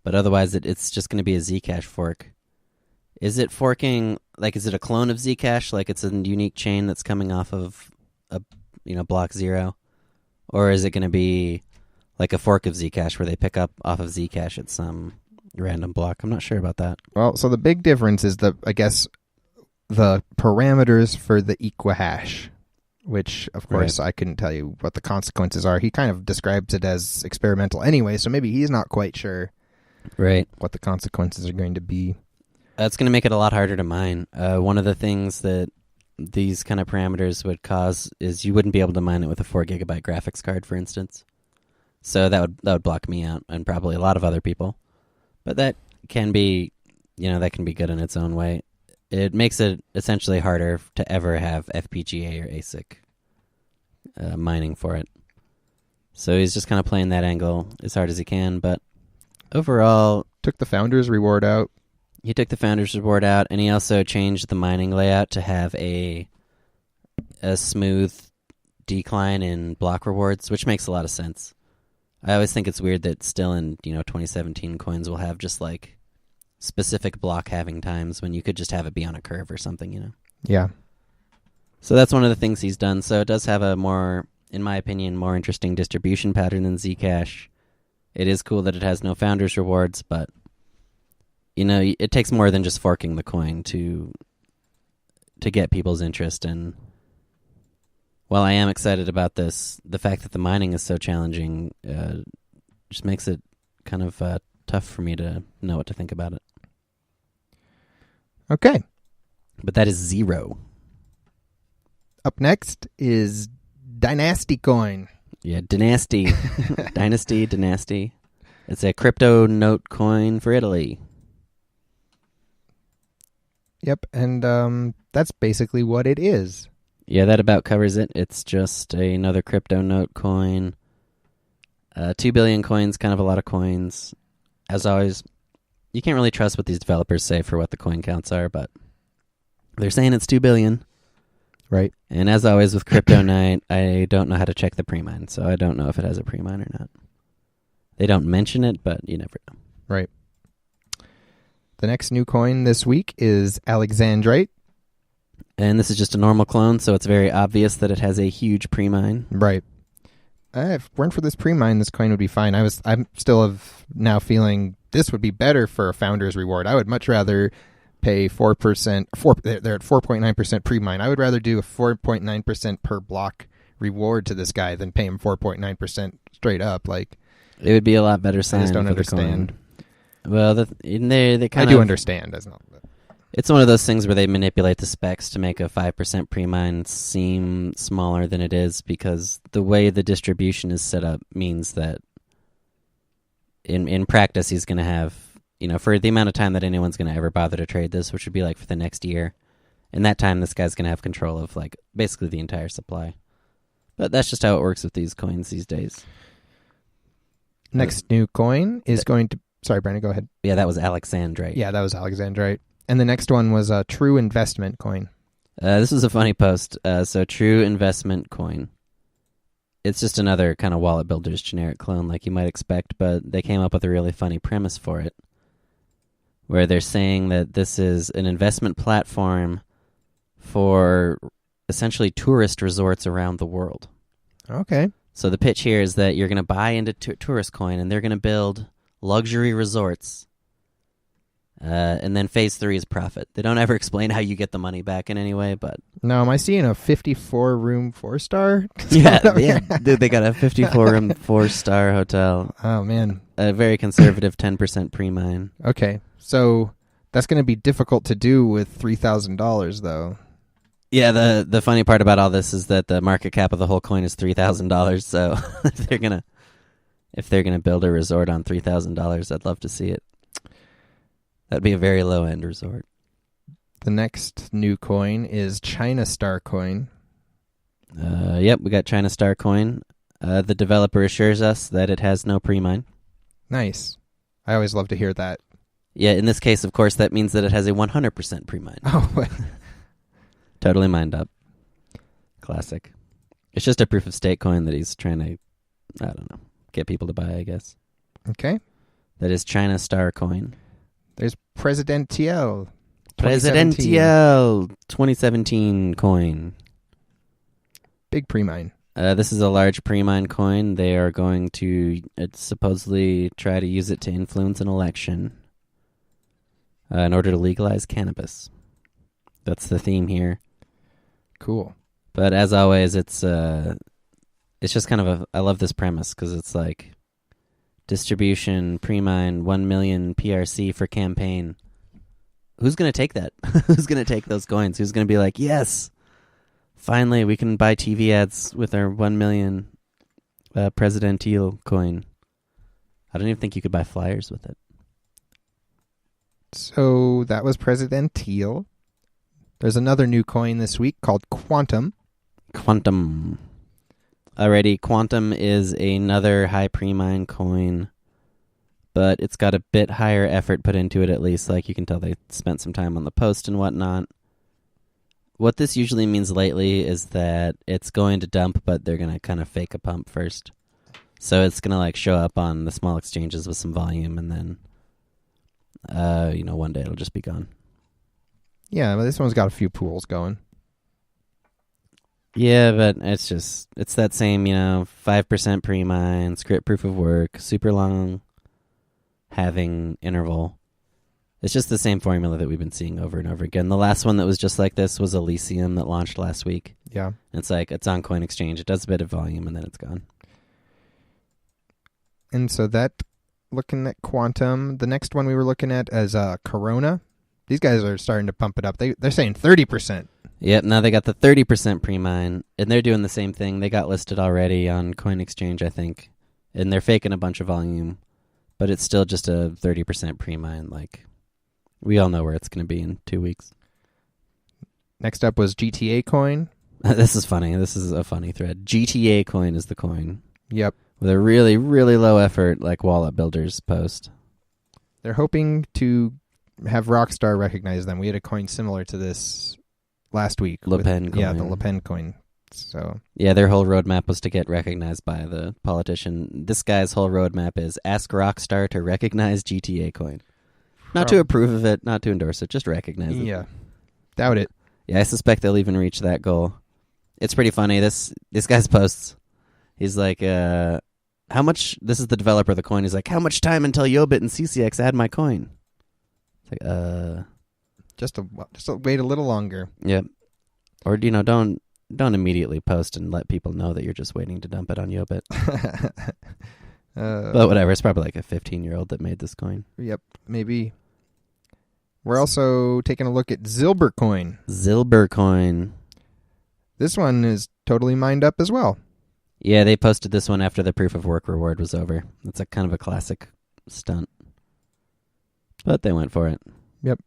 But otherwise, it's just going to be a Zcash fork. Is it forking, like, is it a clone of Zcash? Like, it's a unique chain that's coming off of a block zero? Or is it going to be like a fork of Zcash where they pick up off of Zcash at some random block? I'm not sure about that. Well, so the big difference is the parameters for the equihash, which, of course, right. I couldn't tell you what the consequences are. He kind of describes it as experimental anyway, so maybe he's not quite sure what the consequences are going to be. That's going to make it a lot harder to mine. One of the things that these kind of parameters would cause is you wouldn't be able to mine it with a 4 gigabyte graphics card, for instance. So that would block me out and probably a lot of other people. But that can be, that can be good in its own way. It makes it essentially harder to ever have FPGA or ASIC mining for it. So he's just kind of playing that angle as hard as he can, but overall... Took the founder's reward out. He took the founder's reward out, and he also changed the mining layout to have a smooth decline in block rewards, which makes a lot of sense. I always think it's weird that still in 2017 coins will have just like specific block halving times when you could just have it be on a curve or something, Yeah. So that's one of the things he's done. So it does have a more, in my opinion, more interesting distribution pattern than Zcash. It is cool that it has no founder's rewards, but it takes more than just forking the coin to get people's interest. And while I am excited about this, the fact that the mining is so challenging just makes it kind of tough for me to know what to think about it. Okay. But that is Zero. Up next is DiNasty Coin. Yeah, DiNasty. Dynasty, DiNasty. It's a crypto note coin for Italy. Yep, and that's basically what it is. Yeah, that about covers it. It's just another crypto note coin. 2 billion coins, kind of a lot of coins. As always, you can't really trust what these developers say for what the coin counts are, but they're saying it's 2 billion. Right. And as always with Crypto Night, I don't know how to check the pre-mine, so I don't know if it has a pre-mine or not. They don't mention it, but you never know. Right. The next new coin this week is Alexandrite. And this is just a normal clone, so it's very obvious that it has a huge pre-mine. Right. If it weren't for this pre-mine, this coin would be fine. I'm still now feeling this would be better for a founder's reward. I would much rather pay 4%. They're at 4.9% pre-mine. I would rather do a 4.9% per block reward to this guy than pay him 4.9% straight up. Like, it would be a lot better sign. I just don't for understand. The coin. Well, they kind I of do understand. It's one of those things where they manipulate the specs to make a 5% pre-mine seem smaller than it is, because the way the distribution is set up means that in practice he's going to have, for the amount of time that anyone's going to ever bother to trade this, which would be like for the next year, in that time this guy's going to have control of like basically the entire supply. But that's just how it works with these coins these days. Next new coin is going to... Sorry, Brandon, go ahead. Yeah, that was Alexandrite. Yeah, that was Alexandrite. And the next one was TrueInvestmentCoin. This was a funny post. So TrueInvestmentCoin. It's just another kind of wallet builder's generic clone like you might expect, but they came up with a really funny premise for it, where they're saying that this is an investment platform for essentially tourist resorts around the world. Okay. So the pitch here is that you're going to buy into Tourist Coin, and they're going to build luxury resorts. And then phase 3 is profit. They don't ever explain how you get the money back in any way, but... No, am I seeing a 54-room 4-star? Yeah, dude, they got a 54-room 4-star hotel. Oh, man. A very conservative 10% pre-mine. Okay, so that's going to be difficult to do with $3,000, though. Yeah, the funny part about all this is that the market cap of the whole coin is $3,000, so if they're gonna build a resort on $3,000, I'd love to see it. That'd be a very low-end resort. The next new coin is ChinaStarCoin. Yep, we got ChinaStarCoin. The developer assures us that it has no pre-mine. Nice. I always love to hear that. Yeah, in this case, of course, that means that it has a 100% pre-mine. Oh, totally mined up. Classic. It's just a proof-of-stake coin that he's trying to, I don't know, get people to buy, I guess. Okay. That is ChinaStarCoin. There's Presidentiel. 2017 coin. Big pre-mine. This is a large pre-mine coin. They are going to supposedly try to use it to influence an election in order to legalize cannabis. That's the theme here. Cool. But as always, it's just kind of I love this premise because it's like distribution, pre-mine, 1 million PRC for campaign. Who's going to take that? Who's going to take those coins? Who's going to be like, yes, finally we can buy TV ads with our 1 million Presidentiel coin. I don't even think you could buy flyers with it. So that was Presidentiel. There's another new coin this week called Quantum. Alrighty, Quantum is another high pre-mine coin, but it's got a bit higher effort put into it at least. Like you can tell they spent some time on the post and whatnot. What this usually means lately is that it's going to dump, but they're going to kind of fake a pump first. So it's going to like show up on the small exchanges with some volume, and then, one day it'll just be gone. Yeah, but this one's got a few pools going. Yeah, but it's that same, 5% pre-mine, script proof of work, super long halving interval. It's just the same formula that we've been seeing over and over again. The last one that was just like this was Elysium that launched last week. Yeah. It's like, it's on Coin Exchange. It does a bit of volume, and then it's gone. And so that, looking at Quantum, the next one we were looking at is Corona. These guys are starting to pump it up. They're saying 30%. Yep, now they got the 30% pre-mine, and they're doing the same thing. They got listed already on Coin Exchange, I think, and they're faking a bunch of volume, but it's still just a 30% pre-mine. Like, we all know where it's going to be in 2 weeks. Next up was GTA Coin. This is funny. This is a funny thread. GTA Coin is the coin. Yep. With a really, really low effort, like wallet builders post. They're hoping to have Rockstar recognize them. We had a coin similar to this last week. Le Pen coin. Yeah, the Le Pen coin. So yeah, their whole roadmap was to get recognized by the politician. This guy's whole roadmap is ask Rockstar to recognize GTA Coin. Not to approve of it, not to endorse it, just recognize it. Yeah. Doubt it. Yeah, I suspect they'll even reach that goal. It's pretty funny. This guy's posts, he's like, how much, this is the developer of the coin, he's like, how much time until Yobit and C-Cex add my coin? It's like, Just wait a little longer. Yep. Or, don't immediately post and let people know that you're just waiting to dump it on Yobit. But whatever, it's probably like a 15-year-old that made this coin. Yep, maybe. We're also taking a look at Zilbert coin. Zilbert coin. This one is totally mined up as well. Yeah, they posted this one after the proof of work reward was over. It's a kind of a classic stunt. But they went for it. Yep.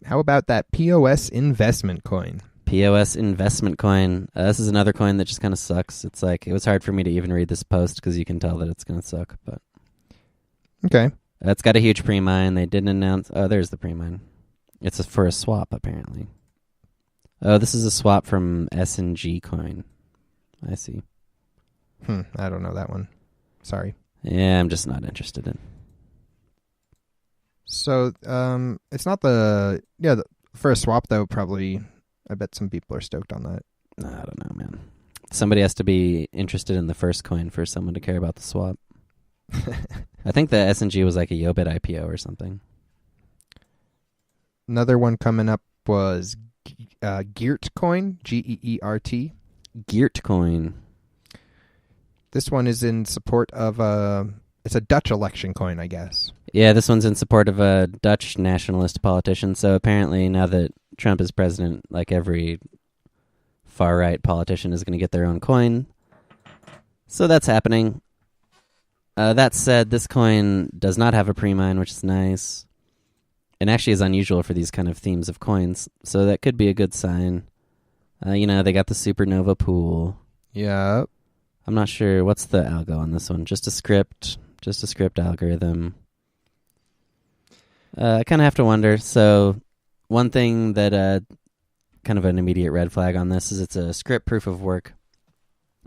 How about that POS Investment coin? POS Investment coin. This is another coin that just kind of sucks. It's like, it was hard for me to even read this post because you can tell that it's going to suck. But okay. It's got a huge pre-mine. They didn't announce... Oh, there's the pre-mine. It's for a swap, apparently. Oh, this is a swap from S&G coin. I see. I don't know that one. Sorry. Yeah, I'm just not interested in. So, it's not the... Yeah, for a swap, though, probably... I bet some people are stoked on that. I don't know, man. Somebody has to be interested in the first coin for someone to care about the swap. I think the S&G was like a Yobit IPO or something. Another one coming up was Geert Coin, Geert. Geert Coin. This one is in support of it's a Dutch election coin, I guess. Yeah, this one's in support of a Dutch nationalist politician. So apparently now that Trump is president, like every far-right politician is going to get their own coin. So that's happening. That said, this coin does not have a pre-mine, which is nice. And actually is unusual for these kind of themes of coins. So that could be a good sign. They got the supernova pool. Yeah. I'm not sure. What's the algo on this one? Just a script algorithm. I kind of have to wonder. So one thing that kind of an immediate red flag on this is it's a script proof of work,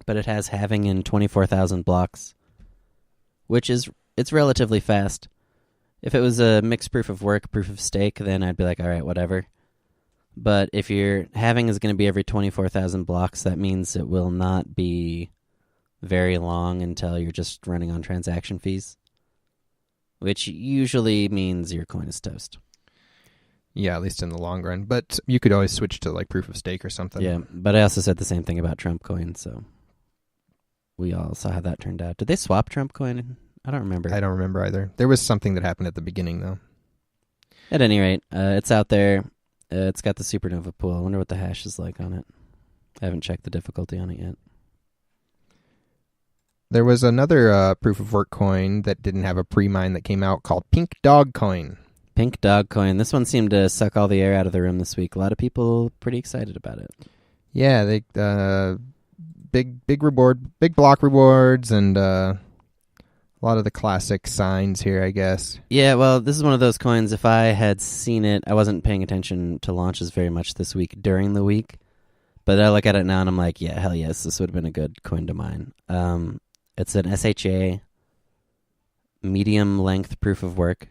but it has halving in 24,000 blocks, which is, it's relatively fast. If it was a mixed proof of work, proof of stake, then I'd be like, all right, whatever. But if your halving is going to be every 24,000 blocks, that means it will not be very long until you're just running on transaction fees, which usually means your coin is toast. Yeah, at least in the long run. But you could always switch to like proof of stake or something. Yeah, but I also said the same thing about Trump coin, so we all saw how that turned out. Did they swap Trump coin? I don't remember. I don't remember either. There was something that happened at the beginning, though. At any rate, it's out there. It's got the supernova pool. I wonder what the hash is like on it. I haven't checked the difficulty on it yet. There was another proof of work coin that didn't have a pre-mine that came out called Pink Dog Coin. Pink Dog Coin. This one seemed to suck all the air out of the room this week. A lot of people pretty excited about it. Yeah, they big reward, big block rewards, and a lot of the classic signs here, I guess. Yeah, well, this is one of those coins. If I had seen it, I wasn't paying attention to launches very much this week during the week. But I look at it now and I'm like, yeah, hell yes, this would have been a good coin to mine. It's an SHA medium length proof of work,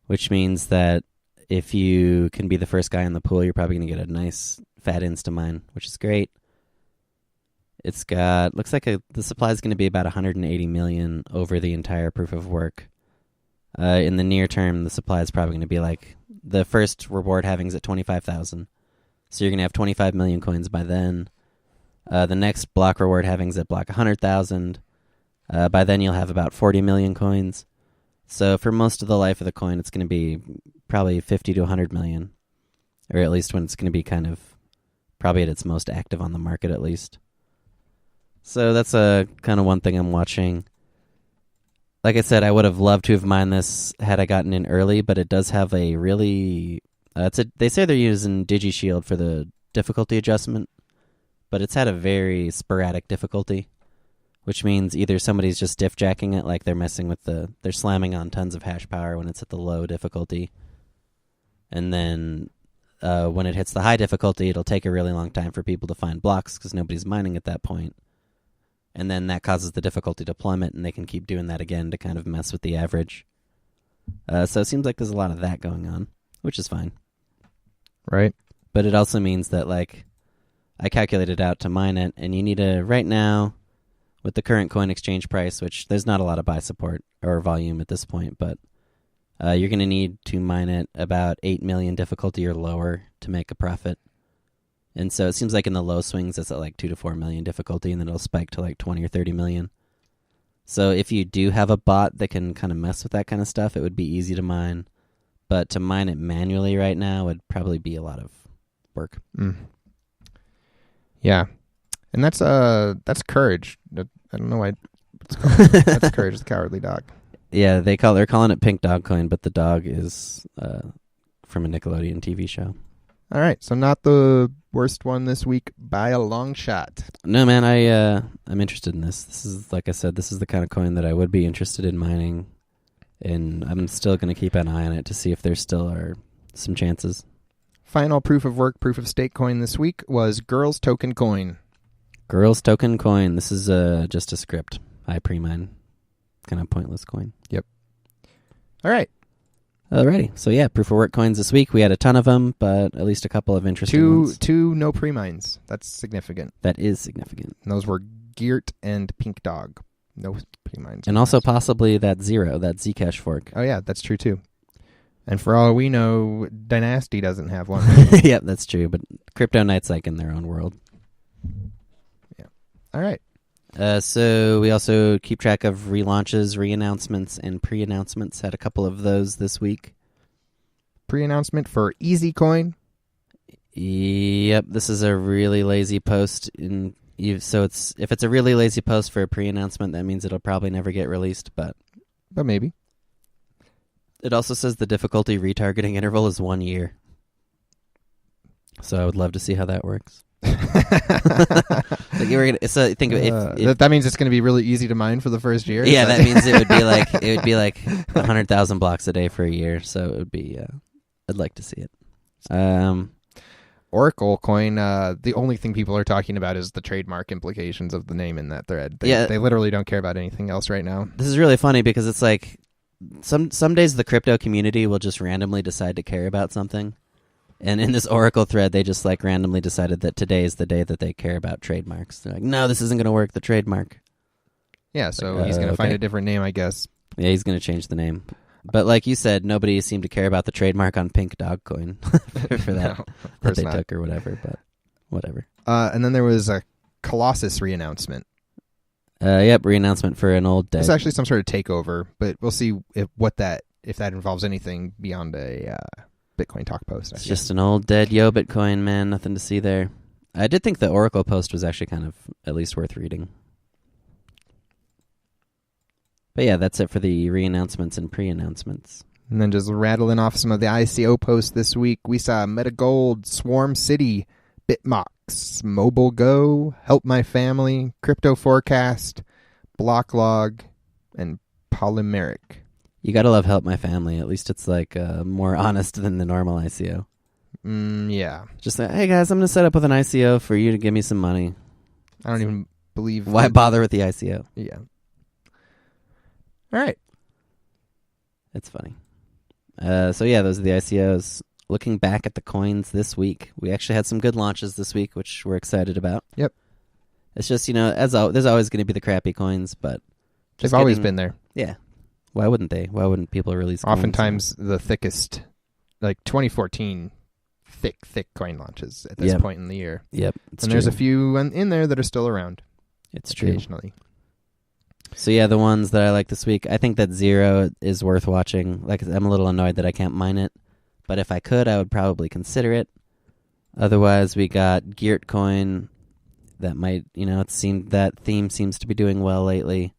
which means that if you can be the first guy in the pool, you're probably going to get a nice fat insta mine, which is great. It's got, looks like the supply is going to be about 180 million over the entire proof of work. In the near term, the supply is probably going to be like, the first reward halving's at 25,000. So you're going to have 25 million coins by then. The next block reward halving's at block 100,000. By then you'll have about 40 million coins. So for most of the life of the coin, it's going to be probably 50 to 100 million. Or at least when it's going to be kind of, probably at its most active on the market at least. So that's a kind of one thing I'm watching. Like I said, I would have loved to have mined this had I gotten in early, but it does have a really They say they're using DigiShield for the difficulty adjustment, but it's had a very sporadic difficulty, which means either somebody's just diffjacking it, like they're messing with they're slamming on tons of hash power when it's at the low difficulty, and then when it hits the high difficulty, it'll take a really long time for people to find blocks because nobody's mining at that point. And then that causes the difficulty to plummet, and they can keep doing that again to kind of mess with the average. So it seems like there's a lot of that going on, which is fine. Right. But it also means that, like, I calculated out to mine it, and you need right now, with the current coin exchange price, which there's not a lot of buy support or volume at this point, but you're going to need to mine it about 8 million difficulty or lower to make a profit. And so it seems like in the low swings, it's at like 2 to 4 million difficulty, and then it'll spike to like 20 or 30 million. So if you do have a bot that can kind of mess with that kind of stuff, it would be easy to mine. But to mine it manually right now would probably be a lot of work. Yeah. And that's Courage. I don't know why it's called. That's Courage, the cowardly dog. Yeah, they're calling it Pink Dog Coin, but the dog is from a Nickelodeon TV show. All right, so not the worst one this week by a long shot. No, man, I'm interested in this. This is, like I said, this is the kind of coin that I would be interested in mining, and I'm still going to keep an eye on it to see if there still are some chances. Final proof of work, proof of stake coin this week was GirlsTokenCoin. GirlsTokenCoin. This is just a script. I pre-mine. Kind of pointless coin. Yep. All right. Alrighty. So yeah, proof of work coins this week. We had a ton of them, but at least a couple of interesting ones. Two no pre-mines. That's significant. That is significant. And those were Geert and Pink Dog. No pre-mines. And also possibly that Zcash fork. Oh yeah, that's true too. And for all we know, DiNasty doesn't have one. Yep, that's true. But Crypto Knight's like in their own world. Yeah. All right. So we also keep track of relaunches, re-announcements, and pre-announcements. Had a couple of those this week. Pre-announcement for EasyCoin. Yep, this is a really lazy post. So if it's a really lazy post for a pre-announcement, that means it'll probably never get released. But maybe. It also says the difficulty retargeting interval is 1 year. So I would love to see how that works. Think that means it's going to be really easy to mine for the first year. Yeah, that means it would be like 100,000 blocks a day for a year. So it would be. I'd like to see it. Oracle coin. The only thing people are talking about is the trademark implications of the name in that thread. They literally don't care about anything else right now. This is really funny because it's like some days the crypto community will just randomly decide to care about something. And in this Oracle thread, they just like randomly decided that today is the day that they care about trademarks. They're like, no, this isn't going to work, the trademark. Yeah, so he's going to find a different name, I guess. Yeah, he's going to change the name. But like you said, nobody seemed to care about the trademark on Pink Dog Coin for that, no, that they took or whatever, but whatever. And then there was a Colossus re-announcement. Yep, re-announcement for an old dead. It's actually some sort of takeover, but we'll see if that involves anything beyond a... Bitcoin talk post. It's just an old dead Bitcoin, man. Nothing to see there. I did think the Oracle post was actually kind of at least worth reading. But yeah, that's it for the re-announcements and pre-announcements. And then just rattling off some of the ICO posts this week. We saw MetaGold, SwarmCity, BitMox, MobileGo, HelpMyFamily, Crypto Forecast, BlockLog, and Polymeric. You gotta love HelpMyFamily. At least it's like more honest than the normal ICO. Yeah. Just like, hey guys, I'm gonna set up with an ICO for you to give me some money. I don't even believe. Why bother with the ICO? Yeah. All right. It's funny. So yeah, those are the ICOs. Looking back at the coins this week, we actually had some good launches this week, which we're excited about. Yep. It's just, there's always going to be the crappy coins, but they've always been there. Yeah. Why wouldn't they? Why wouldn't people release coins? Oftentimes the thickest, like 2014, thick coin launches at this point in the year. Yep. And there's a few in there that are still around. It's true. Occasionally. So yeah, the ones that I like this week, I think that Zero is worth watching. Like, I'm a little annoyed that I can't mine it, but if I could, I would probably consider it. Otherwise, we got Geert Coin. That might, that theme seems to be doing well lately.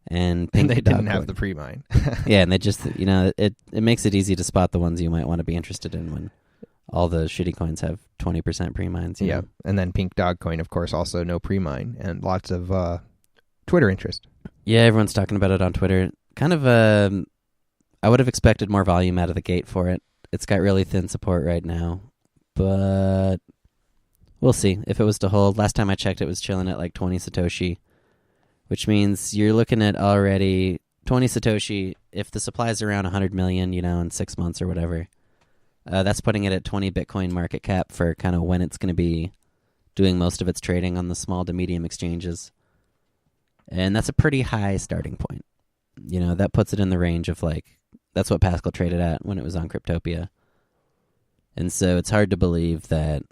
And Pink they Dog didn't have Coin. the pre-mine. Yeah, and they just, it makes it easy to spot the ones you might want to be interested in when all the shitty coins have 20% pre-mines. Yeah, and then Pink Dog Coin, of course, also no pre-mine, and lots of Twitter interest. Yeah, everyone's talking about it on Twitter. Kind of, I would have expected more volume out of the gate for it. It's got really thin support right now, but we'll see if it was to hold. Last time I checked, it was chilling at like 20 Satoshi, which means you're looking at already 20 Satoshi. If the supply is around 100 million, in 6 months or whatever, that's putting it at 20 Bitcoin market cap for kind of when it's going to be doing most of its trading on the small to medium exchanges. And that's a pretty high starting point. That puts it in the range of that's what Pascal traded at when it was on Cryptopia. And so it's hard to believe that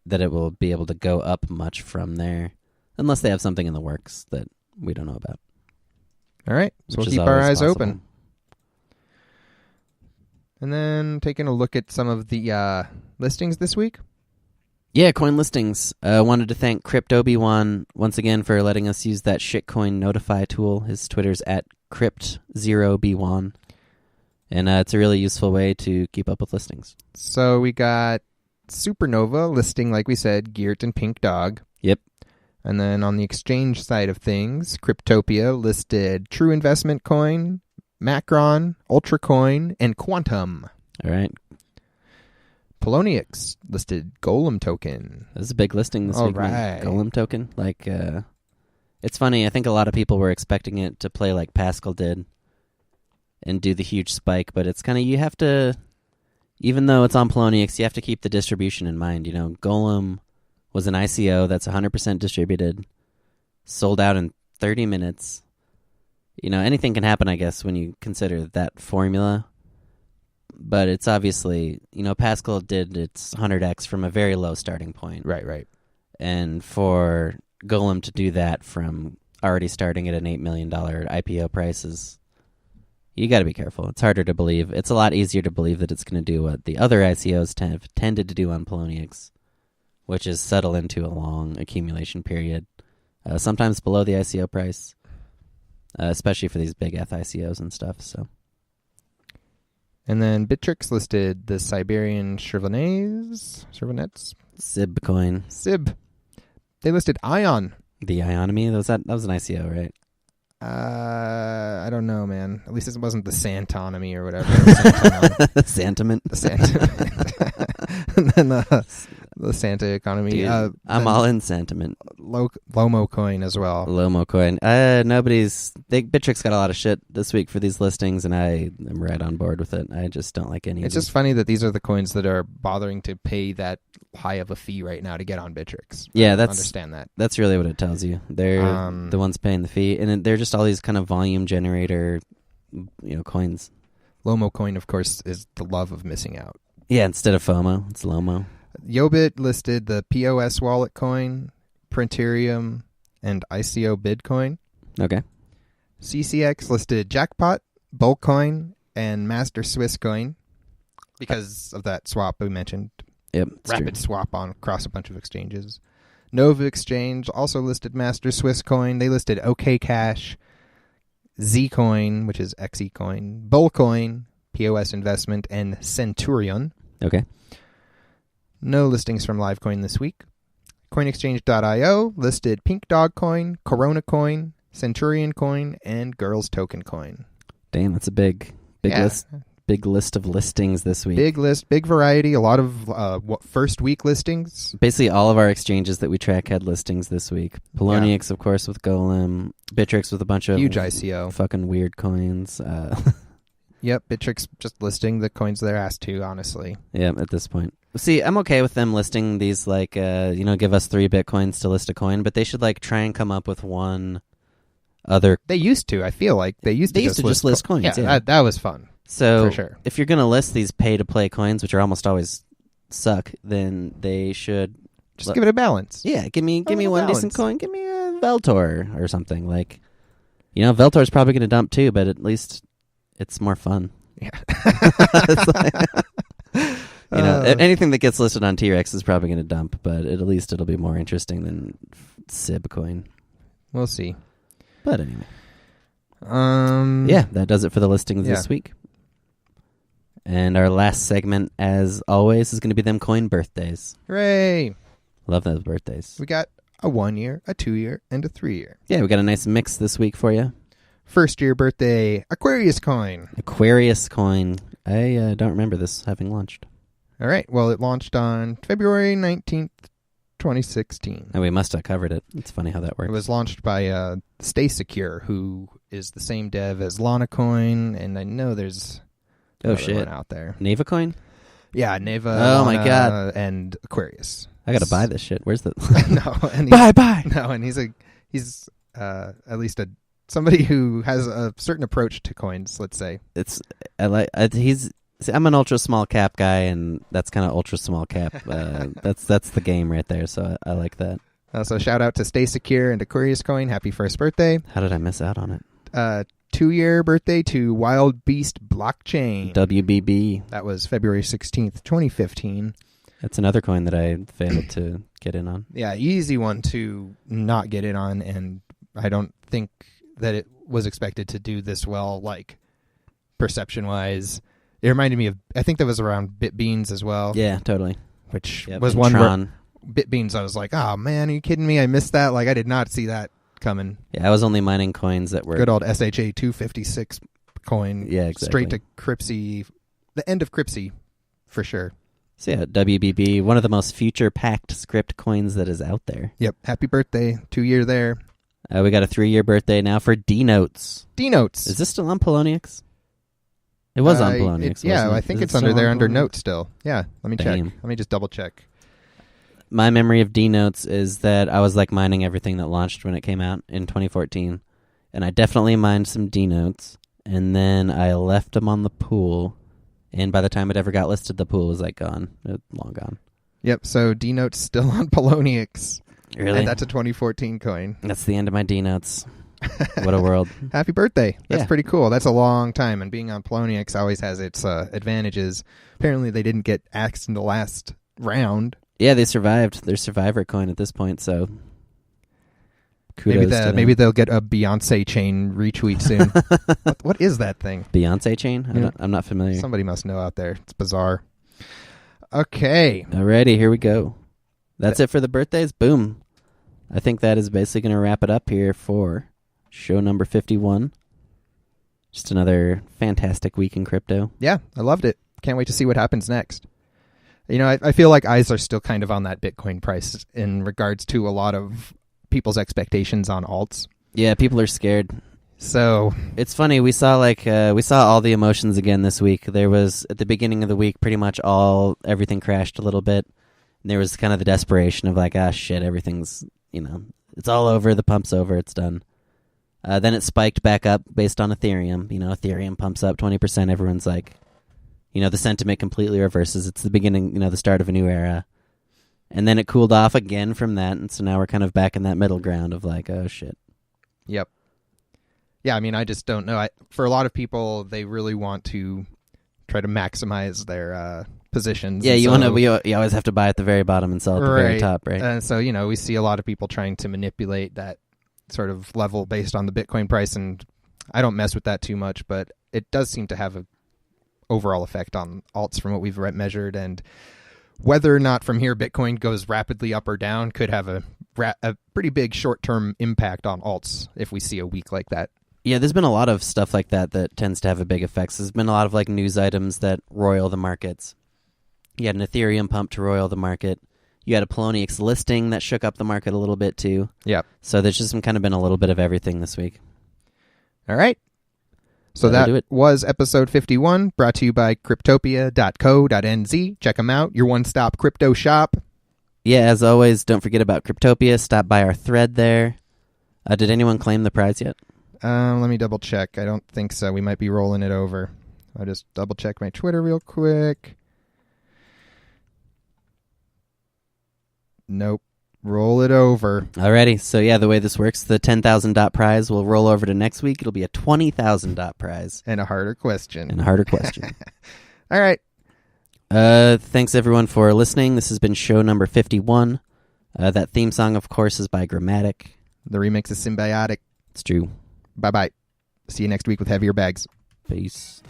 that it will be able to go up much from there, unless they have something in the works that we don't know about. All right, so we'll keep our eyes open. And then taking a look at some of the listings this week. Yeah, coin listings. Wanted to thank Cryptopia once again for letting us use that shitcoin notify tool. His Twitter's at Crypt0B1. And it's a really useful way to keep up with listings. So we got Supernova listing, like we said, Geert and Pink Dog. Yep. And then on the exchange side of things, Cryptopia listed TrueInvestmentCoin, Macron, UltraCoin, and Quantum. All right. Poloniex listed Golem token. This is a big listing this week. Right. Golem token. It's funny. I think a lot of people were expecting it to play like Pascal did and do the huge spike, but it's kind of, you have to, even though it's on Poloniex, you have to keep the distribution in mind. Golem was an ICO that's 100% distributed, sold out in 30 minutes. Anything can happen, I guess, when you consider that formula. But it's obviously, Pascal did its 100x from a very low starting point. Right. And for Golem to do that from already starting at an $8 million IPO prices, you got to be careful. It's harder to believe. It's a lot easier to believe that it's going to do what the other ICOs have tended to do on Poloniex, which is settle into a long accumulation period, sometimes below the ICO price, especially for these big FICOs and stuff. So. And then Bittrex listed the Siberian Cervanets. Zibcoin. Sib. They listed Ion. The Ionomy? That was an ICO, right? I don't know, man. At least it wasn't the Santonomy or whatever. Santiment. The Santiment. And then the Santa economy. Dude, I'm all in sentiment. Lomo coin as well. Lomo coin. Bittrex got a lot of shit this week for these listings, and I am right on board with it. I just don't like any of It's just funny that these are the coins that are bothering to pay that high of a fee right now to get on Bittrex. Yeah, I understand that. That's really what it tells you. They're the ones paying the fee, and they're just all these kind of volume generator, coins. Lomo coin, of course, is the love of missing out. Yeah, instead of FOMO, it's Lomo. Yobit listed the POS wallet coin, Printerium, and ICO Bitcoin. Okay. C-Cex listed Jackpot, BoolBerry, and Master Swisscoin because of that swap we mentioned. Yep. Rapid swap across a bunch of exchanges. Nova Exchange also listed Master Swisscoin. They listed OK Cash, Zcoin, which is XeCoin, BoolBerry, POS Investment, and Centurion. Okay. No listings from Livecoin this week. CoinExchange.io listed Pink Dog Coin, Corona Coin, Centurion Coin, and GirlsTokenCoin. Damn, that's a big list. Big list of listings this week. Big list, big variety. A lot of first week listings. Basically, all of our exchanges that we track had listings this week. Poloniex, of course, with Golem. Bittrex with a bunch of huge ICO, fucking weird coins. Yep, Bittrex just listing the coins they're asked to. Honestly, yeah. At this point, see, I'm okay with them listing these. Give us 3 Bitcoins to list a coin, but they should try and come up with one other. They used to. I feel like they used to just list coins. Yeah. That was fun. So for sure. If you're going to list these pay-to-play coins, which are almost always suck, then they should just give it a balance. Yeah, give me one decent coin. Give me a Veltor or something. Veltor's probably going to dump too, but at least it's more fun. Yeah. Anything that gets listed on T-Rex is probably going to dump, but at least it'll be more interesting than Zibcoin. We'll see. But anyway. Yeah, that does it for the listings this week. And our last segment, as always, is going to be them coin birthdays. Hooray! Love those birthdays. We got a 1 year, a 2 year, and a 3 year. Yeah, we got a nice mix this week for you. First year birthday, Aquarius Coin. Aquarius Coin. I don't remember this having launched. All right. Well, it launched on February 19th, 2016. And we must have covered it. It's funny how that works. It was launched by StaySecure, who is the same dev as LanaCoin, and I know there's another one out there. NevaCoin? Yeah, Neva. Oh, Lana, my God. And Aquarius. I got to buy this shit. Where's the... No. And Bye. No, and he's at least somebody who has a certain approach to coins, let's say. I'm an ultra small cap guy, and that's kind of ultra small cap. That's the game right there, so I like that. So shout out to StaySecure and Aquarius Coin. Happy first birthday. How did I miss out on it? 2-year birthday to Wild Beast Blockchain. WBB. That was February 16th, 2015. That's another coin that I failed to get in on. Yeah, easy one to not get in on, and I don't think that it was expected to do this well, like, perception-wise. It reminded me of, I think that was around BitBeans as well. Yeah, totally. Which was one Tron. where BitBeans, I was like, oh man, are you kidding me? I missed that. Like, I did not see that coming. Yeah, I was only mining coins that were... Good old SHA 256 coin. Yeah, exactly. Straight to Cryptsy. The end of Cryptsy, for sure. So yeah, WBB, one of the most future-packed script coins that is out there. Yep. Happy birthday. 2 year there. We got a 3-year birthday now for DNotes. DNotes. Is this still on Poloniex? It was on Poloniex. Yeah, I think it's under there under Note still. Yeah, let me check. Damn. Let me just double check. My memory of DNotes is that I was like mining everything that launched when it came out in 2014. And I definitely mined some DNotes. And then I left them on the pool. And by the time it ever got listed, the pool was like gone. Long gone. Yep, so DNotes still on Poloniex. Really? And that's a 2014 coin. That's the end of my DNotes. What a world. Happy birthday. That's Yeah. pretty cool. That's a long time, and being on Poloniex always has its advantages. Apparently they didn't get axed in the last round. Yeah, they survived. They're Survivor coin at this point, so kudos to them. Maybe they'll get a Beyonce chain retweet soon. What is that thing? Beyonce chain? I'm not familiar. Somebody must know out there. It's bizarre. Okay. Alrighty, here we go. That's it for the birthdays. Boom. I think that is basically going to wrap it up here for show number 51. Just another fantastic week in crypto. Yeah, I loved it. Can't wait to see what happens next. You know, I feel like eyes are still kind of on that Bitcoin price in regards to a lot of people's expectations on alts. Yeah, people are scared. So it's funny. We saw all the emotions again this week. There was at the beginning of the week, pretty much everything crashed a little bit. And there was kind of the desperation of like, shit, everything's, it's all over. The pump's over. It's done. Then it spiked back up based on Ethereum. Ethereum pumps up 20%. Everyone's like, the sentiment completely reverses. It's the beginning, the start of a new era. And then it cooled off again from that. And so now we're kind of back in that middle ground of like, oh, shit. Yep. Yeah, I mean, I just don't know. For a lot of people, they really want to try to maximize their positions. Yeah, you always have to buy at the very bottom and sell at the very top, right? And so, we see a lot of people trying to manipulate that sort of level based on the Bitcoin price, and I don't mess with that too much, but it does seem to have an overall effect on alts from what we've measured, and whether or not from here Bitcoin goes rapidly up or down could have a pretty big short-term impact on alts if we see a week like that. Yeah, there's been a lot of stuff like that tends to have a big effect. There's been a lot of like news items that roil the markets. You had an Ethereum pump to roil the market. You had a Poloniex listing that shook up the market a little bit too. Yeah. So there's just kind of been a little bit of everything this week. All right. So that was episode 51, brought to you by Cryptopia.co.nz. Check them out. Your one-stop crypto shop. Yeah, as always, don't forget about Cryptopia. Stop by our thread there. Did anyone claim the prize yet? Let me double check. I don't think so. We might be rolling it over. I'll just double check my Twitter real quick. Nope. Roll it over. Alrighty. So yeah, the way this works, the 10,000 dot prize will roll over to next week. It'll be a 20,000 dot prize. And a harder question. All right. Thanks everyone for listening. This has been show number 51. That theme song, of course, is by Grammatic. The remix is Symbiotic. It's true. Bye-bye. See you next week with heavier bags. Peace.